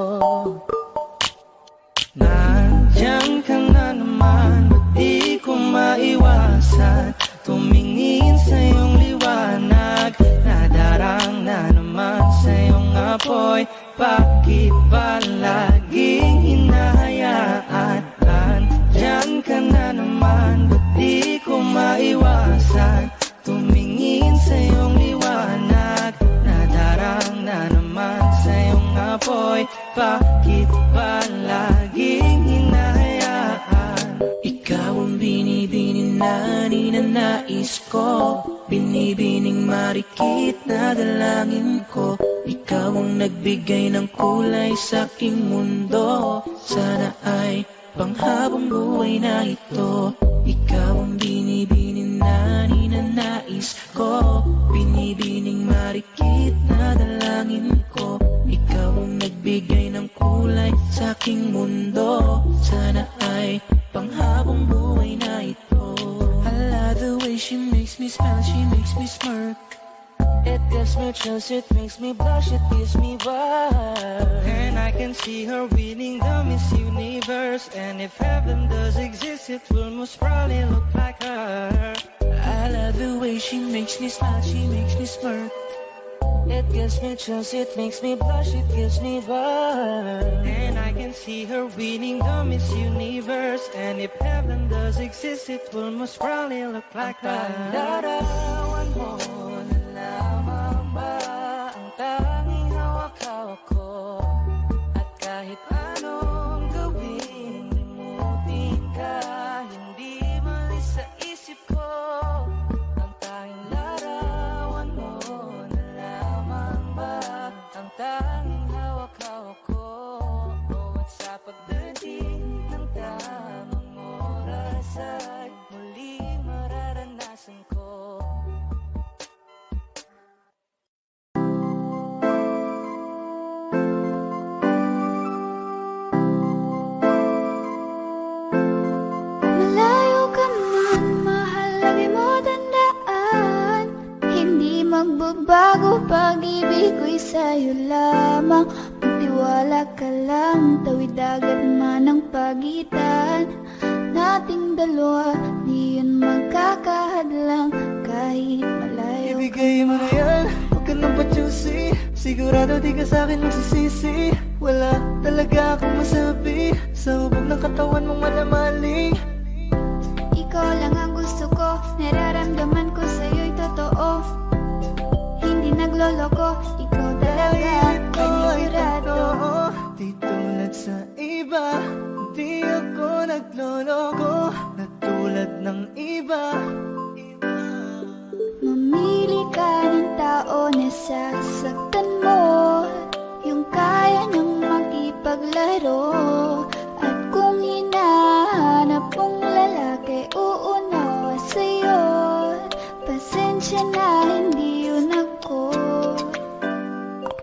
Nandiyan ka na naman, ba't di ko maiwasan tumingin sa iyong liwanag? Nadarang na naman sa iyong apoy, bakit ba laging hinahayaan? Nandiyan ka na naman, ba't di ko maiwasan tumingin sa iyong liwanag? Nadarang na naman sa iyong apoy, bakit ba laging hinahayaan? Ikaw ang binibining na ninanais ko, binibining marikit na dalangin ko. Ikaw ang nagbigay ng kulay sa aking mundo, sana ay panghabang buhay na ito. Ikaw ang binibining na ninanais ko, binibining marikit na dalangin ko. Ikaw ang nagbigay ng kulay sa aking mundo, sana ay panghabang buhay na ito. I love the way she makes me smile, she makes me smirk. It gives me chills, it makes me blush, it gives me vibe. And I can see her winning the Miss Universe. And if heaven does exist, it will most probably look like her. I love the way she makes me smile, she makes me smirk. It gives me chills, it makes me blush, it gives me vibe. And I can see her winning the Miss Universe. And if heaven does exist, it will most probably look like her. Larawan mo na lamang ba ang tanging hawak-hawak ko? At kahit anong gawin, limutin ka, hindi malis sa isip ko. Ang tanging larawan mo na lamang ba ang tanging hawak-hawak ko? At sa pagdating ng tamang oras ay muling mararanasan ko. magbabago, pag-ibig ko'y sa'yo lamang. Magtiwala ka lang, tawid dagat man ang pagitan nating dalawa, di yun magkakahadlang kahit malayo. Ibigay mo na yan, huwag ka nang pa-choosy. Sigurado di ka sa'kin magsisisi. Wala talaga akong masabi sa hubog ng katawan mong malamaling. Ikaw lang ang gusto ko, nararamdaman ko sa'yo'y totoo. Hindi nagloloko, ikaw talaga, panigurado. Di tulad sa iba, di ako nagloloko na tulad ng iba. Mamili ka ng tao na sasaktan mo, yung kaya niyang makipaglaro. At kung hinahanap mong lalaki, uunawa sa'yo. Pasensya na, hindi yun ako.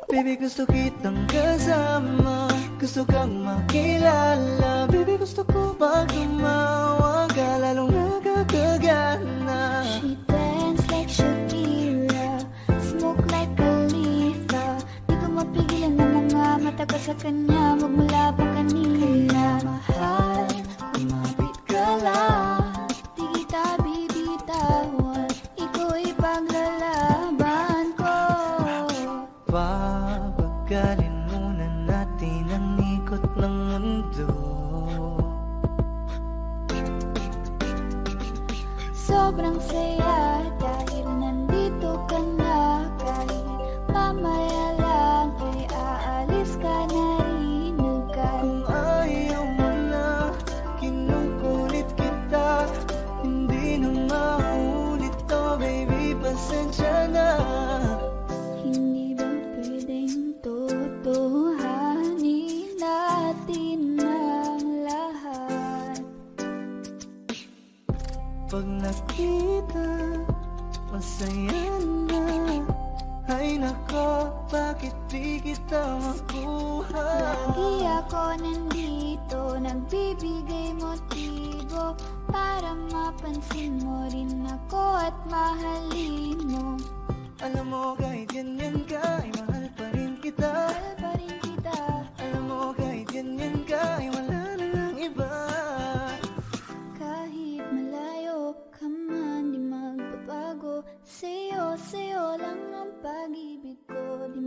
Baby, gusto kitang kasama, gusto kang makilala. Baby, gusto ko pag tumawa ka, lalong nakakagana. She dance like Shakira, smoke like Khalifa. Di ko mapigilan ng mga mata ko sa kanya, magmula pa kanina. Mahal, kumapit ka lang, di kita bibitawan, iko'y paglalaban ko. Papagalin muna natin ang ikot ng mundo. Sobrang saya dahil nandito ka na. Kahit mamaya lang ay aalis ka na rin agad. Kung ayaw mo na, kinukulit kita. Hindi na maulit to, baby, pasensya na. Hindi ba pwedeng totohanin natin ang lahat? Pag nakita, masaya na. Ay nako, bakit di kita makuha? Lagi ako nandito, nagbibigay motibo para mapansin mo rin ako at mahalin mo. Alam mo kahit ganyan ka, ay mahal pa rin kita. Mahal pa rin kita. Alam mo kahit ganyan ka, ay wala na lang iba. Kahit malayo ka man, di magbabago. Sa'yo lang ang pag-ibig ko, di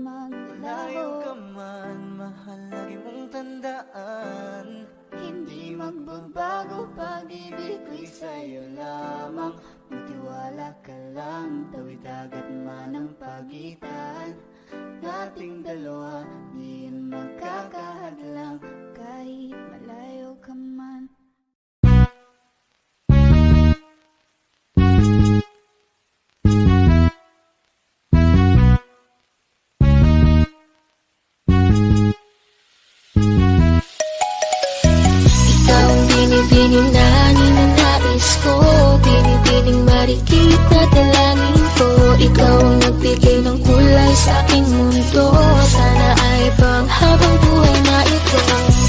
Layo ka maglaho. man, mahal lagi mong tandaan. Hindi magbabago, pag-ibig ko'y sa'yo lamang. Magtiwala ka lang, tawid dagat man ang pagitan nating dalawa, di yun magkakahadlang kahit malayo ka man. Ikaw ang binibining na ninanais ko, binibining marikit na dalangin ko. Ikaw ang nagbigay ng kulay sa aking mundo, sana ay panghabang buhay na ito.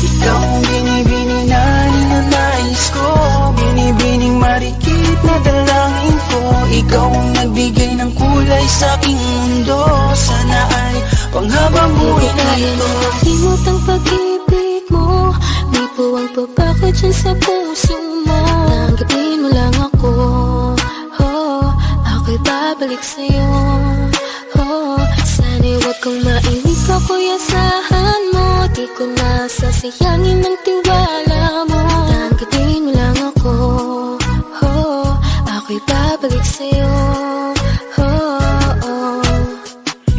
Ikaw ang binibining na ninanais ko, binibining marikit na dalangin ko. Ikaw ang nagbigay ng kulay sa aking mundo, sana ay panghabang buhay na ito. Limot ang pag-ibig mo, may puwang pa ko dyan sa puso mo. Tanggapin mo lang ako, oh, ako'y babalik sa'yo. Oh, sana'y huwag kang mainip, ako'y asahan mo. Di ko nasasayangin ang tiwala mo. Tanggapin mo lang ako, oh, ako'y babalik sa'yo. Oh, oh.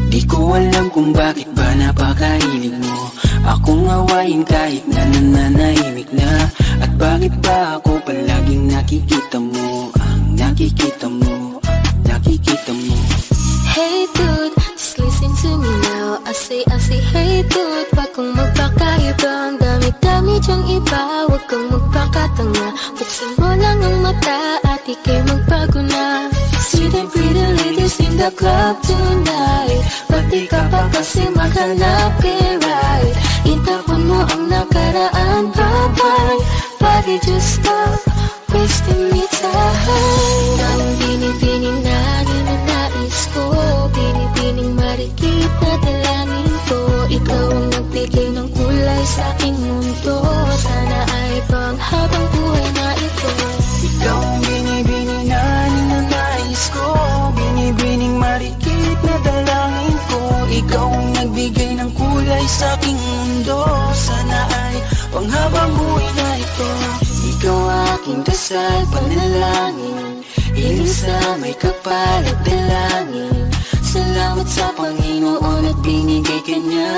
Di ko alam kung bakit ba napakahilig mo akong awayin kahit na nananahimik na. At bakit ba ako palaging nakikita mo, ang nakikita mo, nakikita mo. Hey dude, just listen to me now. I say hey dude, wag kang magpakaiba. Ang dami-dami dyang iba, wag kang magpakatanga. Buksan mo lang ang mata at ika'y magbago na. See the pretty ladies in the club tonight, pati ka pa kasi maghanap kay right. Itapon mo ang nakaraan, bye-bye. Pwede just stop wasting me time. Ang binibining na ninanais ko, mundo. Sana ay panghabang buhay na ito. Ikaw ang binibini na ninanais ko, binibining marikit na dalangin ko. Ikaw ang nagbigay ng kulay sa aking mundo. Sana ay panghabang buhay na ito. Ikaw aking dasal, panalangin, iling sa may kapal at dalangin. Salamat sa Panginoon at binigay ka niya.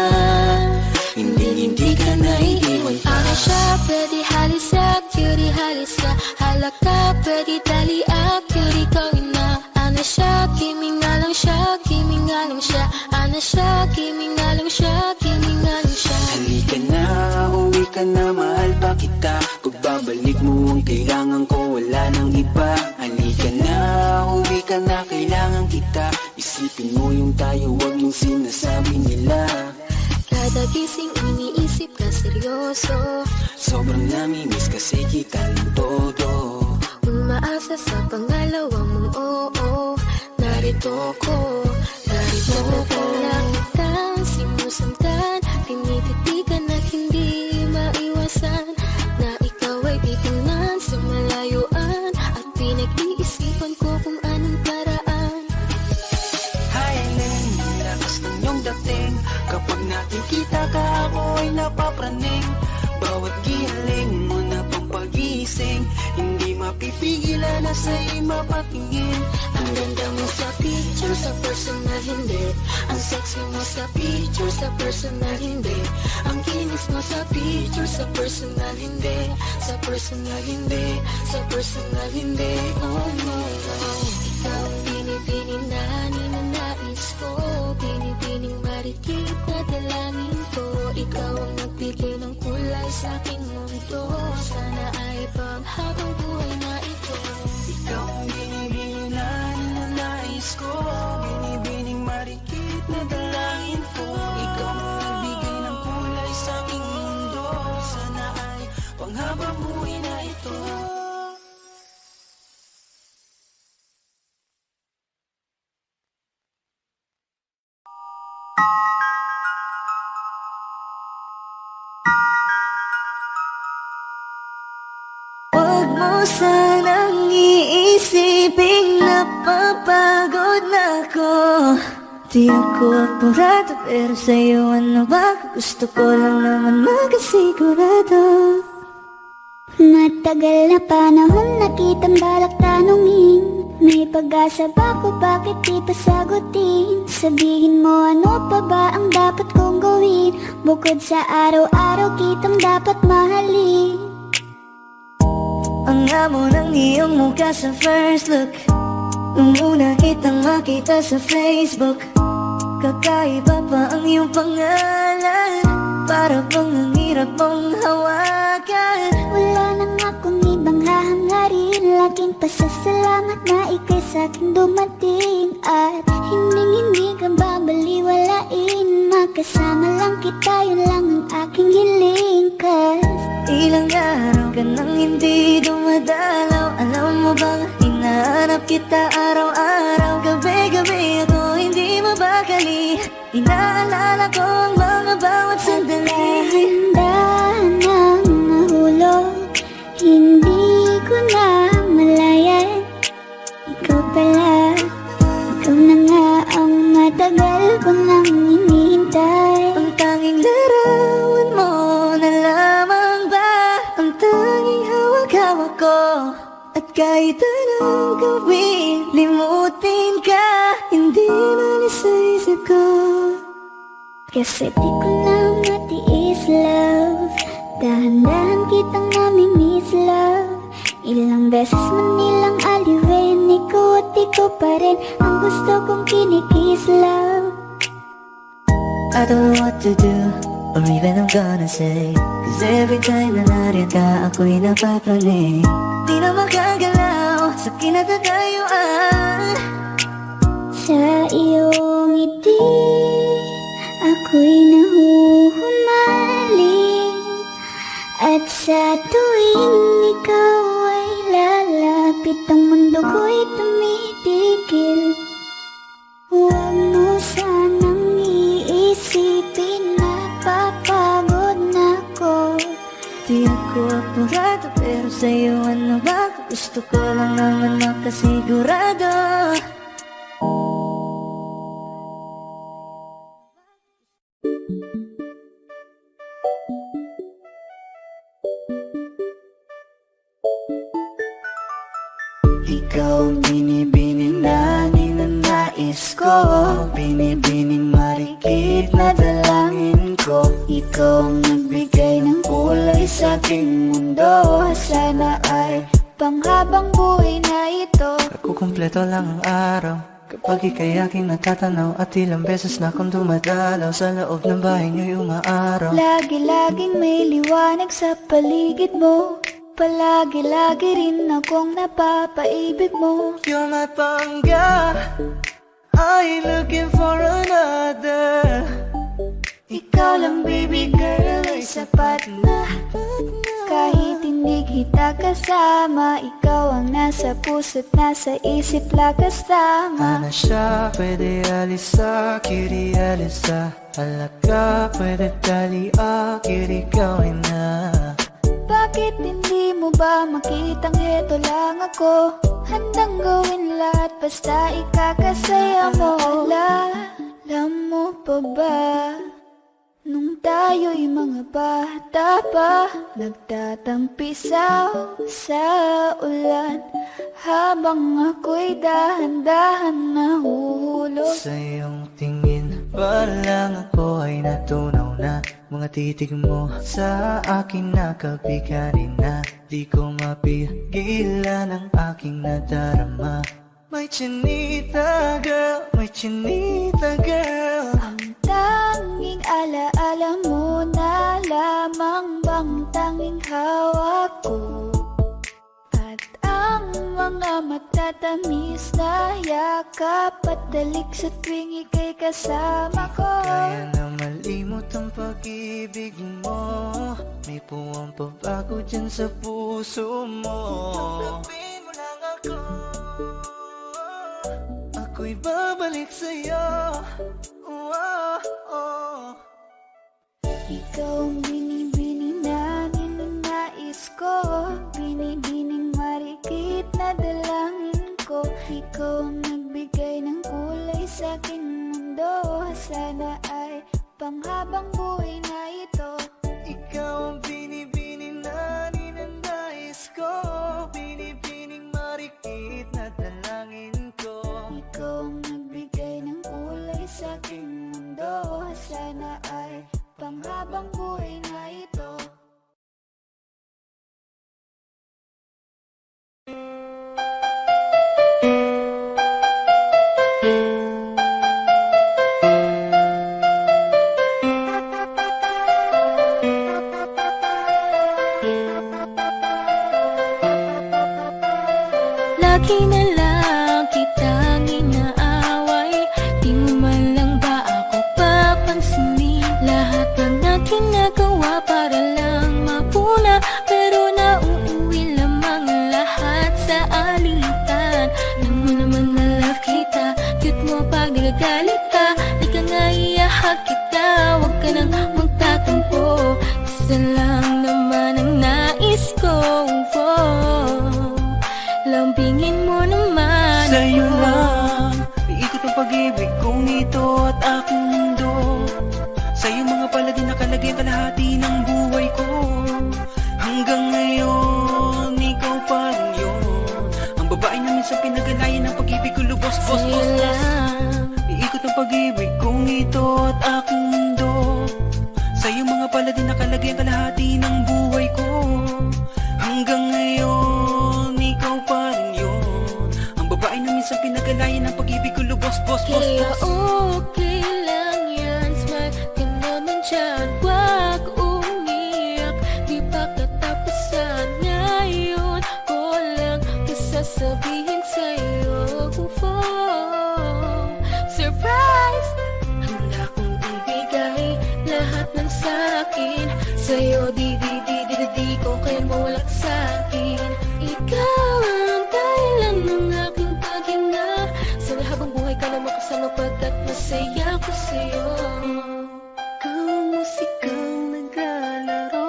Hindi ka naiiwan pa. Ano siya, pwede halisa, cutie halisa. Halaka, pwede taliak, cutie gawin na. Ano siya, kiming nga lang siya, kiming nga lang siya. Ano siya, kiming nga lang siya, kiming nga lang siya. Halika na, uwi ka na, mahal pa kita. Pagbabalik mo ang kailangan ko, wala nang iba. Halika na, uwi ka na, kailangan kita. Isipin mo yung tayo, wag yung sinasabi nila. Kada gising iniisip ka seryoso. Sobrang namimiss kasi kita ng todo. Umaasa sa pangalawang mong oo. Narito ko, narito ko. Nakitang sinusundan, tinititigan at hindi maiwasan. Na ikaw ay titingnan sa malayuan. At pinag-iisipan ko kung anong paraan. Hi Elaine, lakas ng iyong dating. Kapag nakikita ka ako ay napapraning. Bawat gihaling mo na pagpagising, hindi mapipigilan na sa'y mapatingin. Ang ganda mo sa picture, sa personal hindi. Ang sexy mo sa picture, sa personal hindi. Ang kinis mo sa picture, sa personal hindi. Sa personal hindi, sa personal hindi. Oh no, no. Ikaw ang binibining na ninanais ko. Binibining marikit na dalangin ko. Ikaw ang nagbigay ng kulay sa aking mundo. Sana ay panghabang buhay na ito. Ikaw ang binibini na ninanais ko, binibining marikit na dalangin ko. Ikaw ang nagbigay ng kulay sa aking mundo. Sana ay panghabang buhay na ito. Huwag mo sanang iisiping napapagod na ako. Di ako apurado pero sa'yo ano ba? Gusto ko lang naman makasigurado. Matagal na panahon na kitang balak tanungin. May pag-asa ba ko, bakit di pa sagutin? Sabihin mo ano pa ba ang dapat kong gawin? Bukod sa araw-araw kitang dapat mahalin. Ang amo ng iyong mukha sa first look, nung una kitang makita sa Facebook. Kakaiba pa ang iyong pangalan, para bang ang hirap mong hawakan. Wala nang akong ibang hahangarin, laging pasasalamat na ika'y sa'king dumating. At hindi ka babaliwalain, makasama lang kita, yun lang ang aking hiling. Cause ilang araw ka nang hindi dumadalaw. Alam mo bang hinahanap kita araw-araw? Gabi-gabi ako hindi mabakali, inaalala ko ang mga bawat sandali. dahan-dahan nang nahulog, hindi ko na malayan. Ikaw pala, ikaw na nga ang matagal ko nang hinihintay. Ang tanging larawan mo na lamang ba ang tanging hawak-hawak ko? At kahit anong gawin, limutin ka, hindi malis sa isip ko. Kasi di ko na matiis, love. Dahan-dahan kitang namimiss, love. Ilang beses man nilang aliwin, ikaw at ikaw pa rin ang gusto kong kinikiss, love. I don't know what to do, or even I'm gonna say. Cause every time na nariyan ka, ako'y napapraning. Di na makagalaw sa kinatatayuan. Sa iyong ngiti, ako'y nahuhumaling. At sa tuwing ikaw ay lalapit, ang mundo ko'y tumitigil. Huwag mo sanang iisipin na papagod na ko. sa'yo ano ba? Gusto ko lang naman makasigurado. Ikaw ang binibining na ninanais ko, binibining marikit na dalangin ko. Ikaw ang nagbigay ng kulay sa aking mundo. Sana ay panghabang buhay na ito. Kukumpleto lang ang araw kapag ika'y aking natatanaw, at ilang beses na akong dumadalaw sa loob ng bahay niyo'y umaaraw. Lagi-laging may liwanag sa paligid mo. Palagi-lagi rin akong napapaibig mo. You're my pangga, I ain't looking for another. Ikaw lang baby girl ay sapat na. Kahit hindi kita kasama, ikaw ang nasa puso't nasa isip lakas tama. Ana siya, pwede alisa, kiri alisa. Alaka, pwede tali, kiri gawin na. Bakit hindi mo ba makitang heto lang ako? Handang gawin lahat basta ikakasaya mo. Alam mo pa ba? Nung tayo'y mga bata pa, nagtatampisaw sa ulan, habang ako'y dahan-dahan nahuhulog. Sa iyong tingin pa lang ako ay natunaw na. Mga titig mo sa akin nakabigarin na. Di ko mapigilan ang aking nadarama. May chinita girl, may chinita girl. Ang tanging alaala mo na lamang bang tanging hawak ko. At ang mga matatamis na yakap at dalik sa tuwing ika'y kasama ko. Kaya na malimot ang pag-ibig mo. May puwang pabago dyan sa puso mo. Tanggapin mo lang ako, ako'y babalik sa'yo. Ikaw ang binibining na ninanais ko, binibining marikit na dalangin ko. Ikaw ang nagbigay ng kulay sa aking mundo. Sana ay panghabang buhay na ito. Ikaw ang binibining na ninanais ko, binibining marikit na dalangin ko. Ikaw ang nagbigay ng kulay sa aking mundo. Sana ay panghabang buhay na ito. Lagi na lang kitang inaaway, di mo man lang ba ako papansinin? Lahat ng ating nagawa para lang mapuna, pero nauuwi lamang lahat sa alitan. Alam mo naman na love kita, cute mo pag nagagalit ka. Di ka nga iahag kita, huwag ka nang magtatampo. Isa lang naman ang nais ko, lambingin mo naman Sa'yo ako. lang iikot ang pag-ibig kong ito at aking mundo. Sa'yo mga palagi nakalagay kalahati ng buhay ko. Hanggang ngayon, ikaw pa rin yun. Ang babae na minsan pinagalayan ng pag-ibig ko lubos, boss, Sa'yo boss, boss. lang Iikot ang pag-ibig kong ito at aking mundo. Sa'yo mga palagi nakalagay kalahati ng buhay ko. Hanggang ngayon, ikaw pa rin yun. Ang babae na minsan pinagalayan ng pag-ibig ko lubos, boss, boss, kaya boss. okay lang yan. Smile ka naman dyan, wag umiyak. Di pa katapusan ngayon, ko lang sasabihin sa'yo. Surprise! Handa kong ibigay lahat ng sa'kin sa'yo. Di ko kayo mawalak sa'kin. Ikaw ang dahilan ng aking paghinga. Sana habang buhay ka na makasama, pagkat masaya ko sa'yo. Ikaw ang musikang naglalaro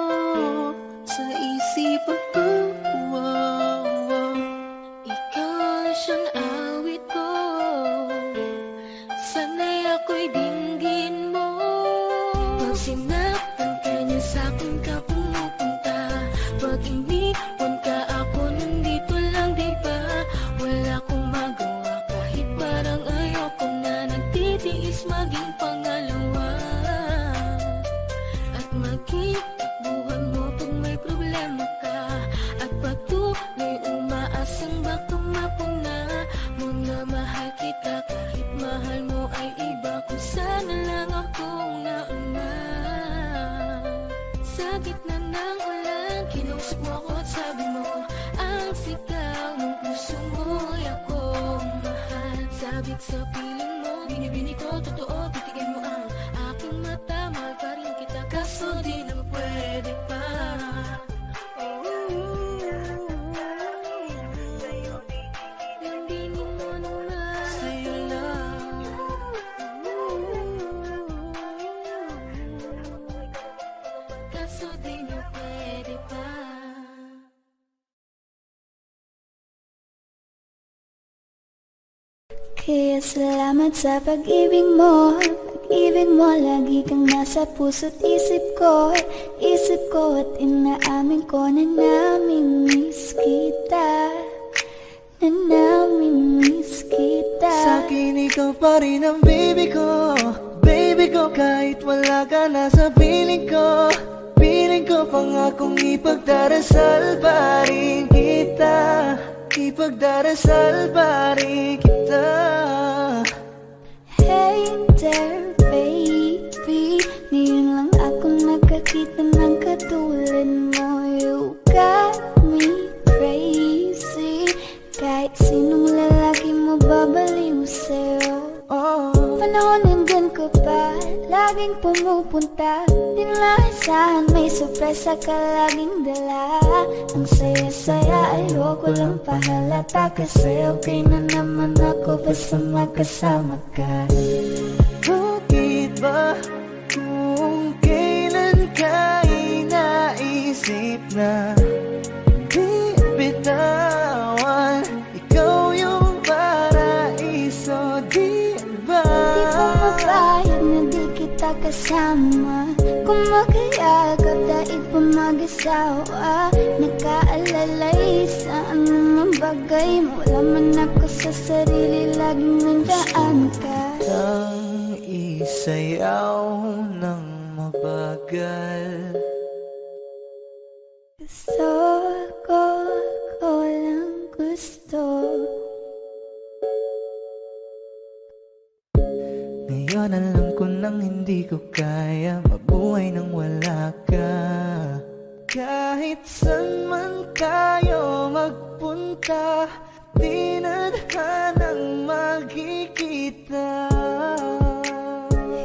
sa isipan ko. ako'y dinggin mo. Pag sinaktan ka niya sa'kin ka pumupunta. Pag iniwan ka ako nandito lang diba. Wala akong magawa kahit parang ayoko na. Nagtitiis maging pangalawa. At magkitakbuhan mo pag may problema ka. At patuloy umaasang baka mapuna mo na mahal kita. Kahit mahal mo ay iba, kung sana lang akong nauna. Sa gitna ng ulan, kinausap mo ako at sabi mo ang sigaw ng puso mo'y akong mahal. Sabit sa piling mo, binibini ko, totoo, titigin mo ang aking mata. Mahal pa rin kita, kaso di na pwede pa. Lambingin mo naman Sa'yo lang. kaso di na pwede pa. Kaya salamat sa pag-ibig mo. Pag-ibig mo, lagi kang nasa puso't isip ko. Isip ko at inaamin ko na namimiss kita. Na namimiss kita. Sa'kin ikaw pa rin ang baby ko. Baby ko, kahit wala ka na sa piling ko. Piling ko pangakong ipagdarasal pa rin kita. Ipagdarasal pa rin kita. Hey there, baby. Ngayon lang ako nakakita ng katulad mo. You got me crazy. Kahit sinong lalaki mo babaliw sa'yo. Oh, Panahon nandun ka pa, laging pumupunta. Di naasahan, may sorpresa ka laging dala. Ang saya-saya, ayoko lang pahalata. Kasi okay na naman ako basta magkasama ka. bakit ba kung kailan ka inaisip na di bitawan? Ikaw yung paraiso, di ba? Di ba mapayag na di kita kasama? Kung makayagap daig pa mag-asawa. Nakaalalay sa anumang bagay. Wala man ako sa sarili, laging nandaan ka. Ang isayaw ng mabagal. Gusto ko lang gusto. Ngayon alam ko nang hindi ko kaya mabuhay nang wala ka. Kahit saan man tayo magpunta, di na hanang magkikita.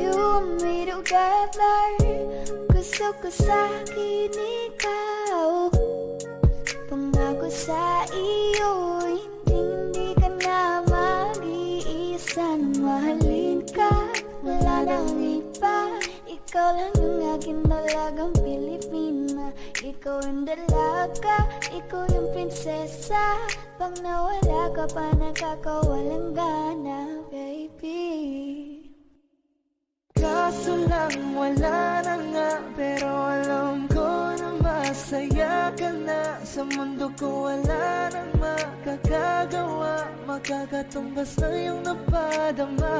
You and me together. Gusto ko sa'kin ikaw. Pangako sa iyo, hindi ka na mag-iisa. Mahalin ka, wala nang iba. Ikaw lang yung aking dalagang Pilipina. Ikaw yung dalaga, ikaw yung prinsesa. Pag nawala ka pa, nakakawalang gana, baby. Kaso lang wala na nga, pero alam ko na masaya ka na. Sa mundo ko wala nang makakagawa, makakatumbas na yung napadama.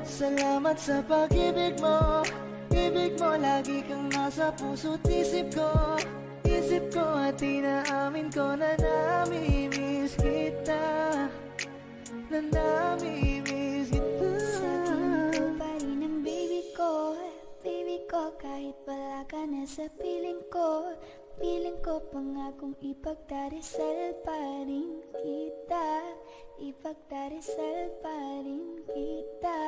Salamat sa pag-ibig mo. Ibig mo, lagi kang nasa puso't isip ko. Isip ko at inaamin ko na namimiss kita. Na namimiss kita. Sa'kin ko pa rin ang baby ko. Baby ko, kahit wala ka na sa piling ko. Piling ko pangakong ipagdarasal pa rin kita. Ipagdarasal pa rin kita.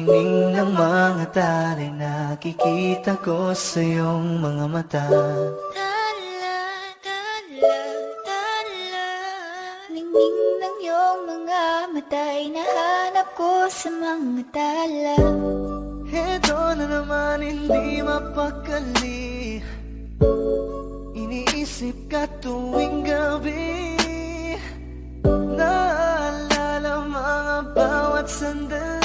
ningning ng mga tali, nakikita ko sa iyong mga mata. Tala, tala, tala. Ningning ng iyong mga mata'y nahanap ko sa mga tala. Heto na naman, hindi mapakali. Iniisip ka tuwing gabi. Naalala mga bawat sandali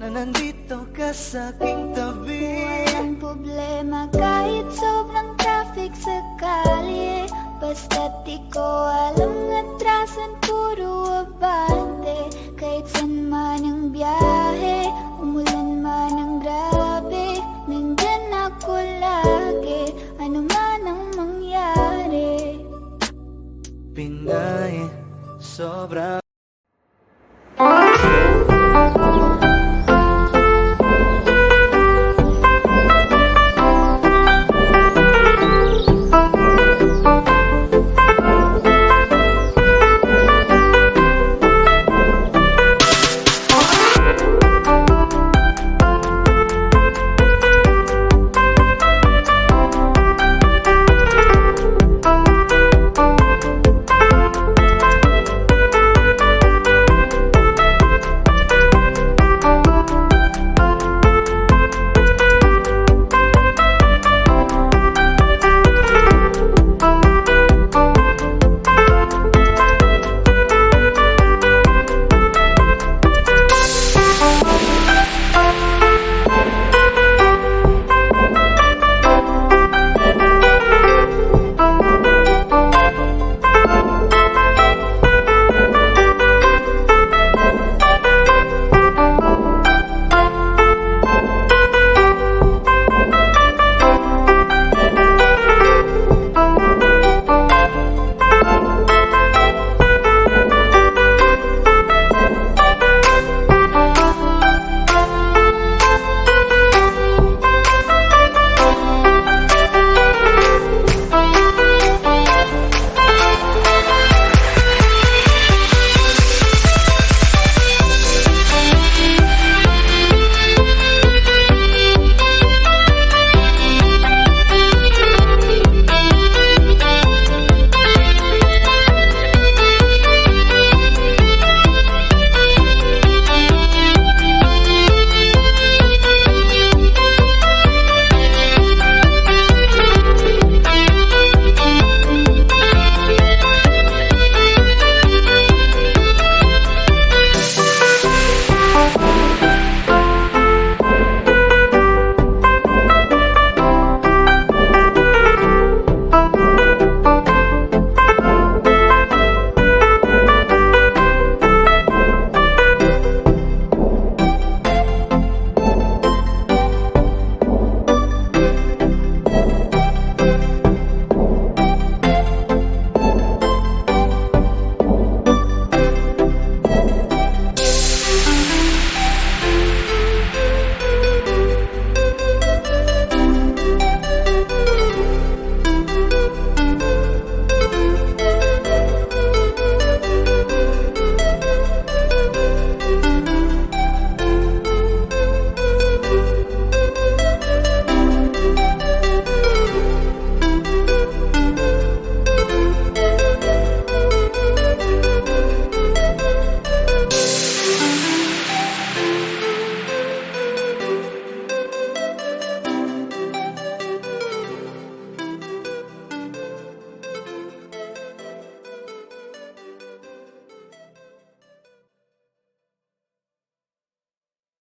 na nandito ka sa aking tabi. Walang problema kahit sobrang traffic sa kalye. Basta't di ko alam atrasan, puro abante. Kahit san man ang biyahe, umulan man ang grabe, nandyan ako lagi, ano man ang mangyari. Pinay, sobra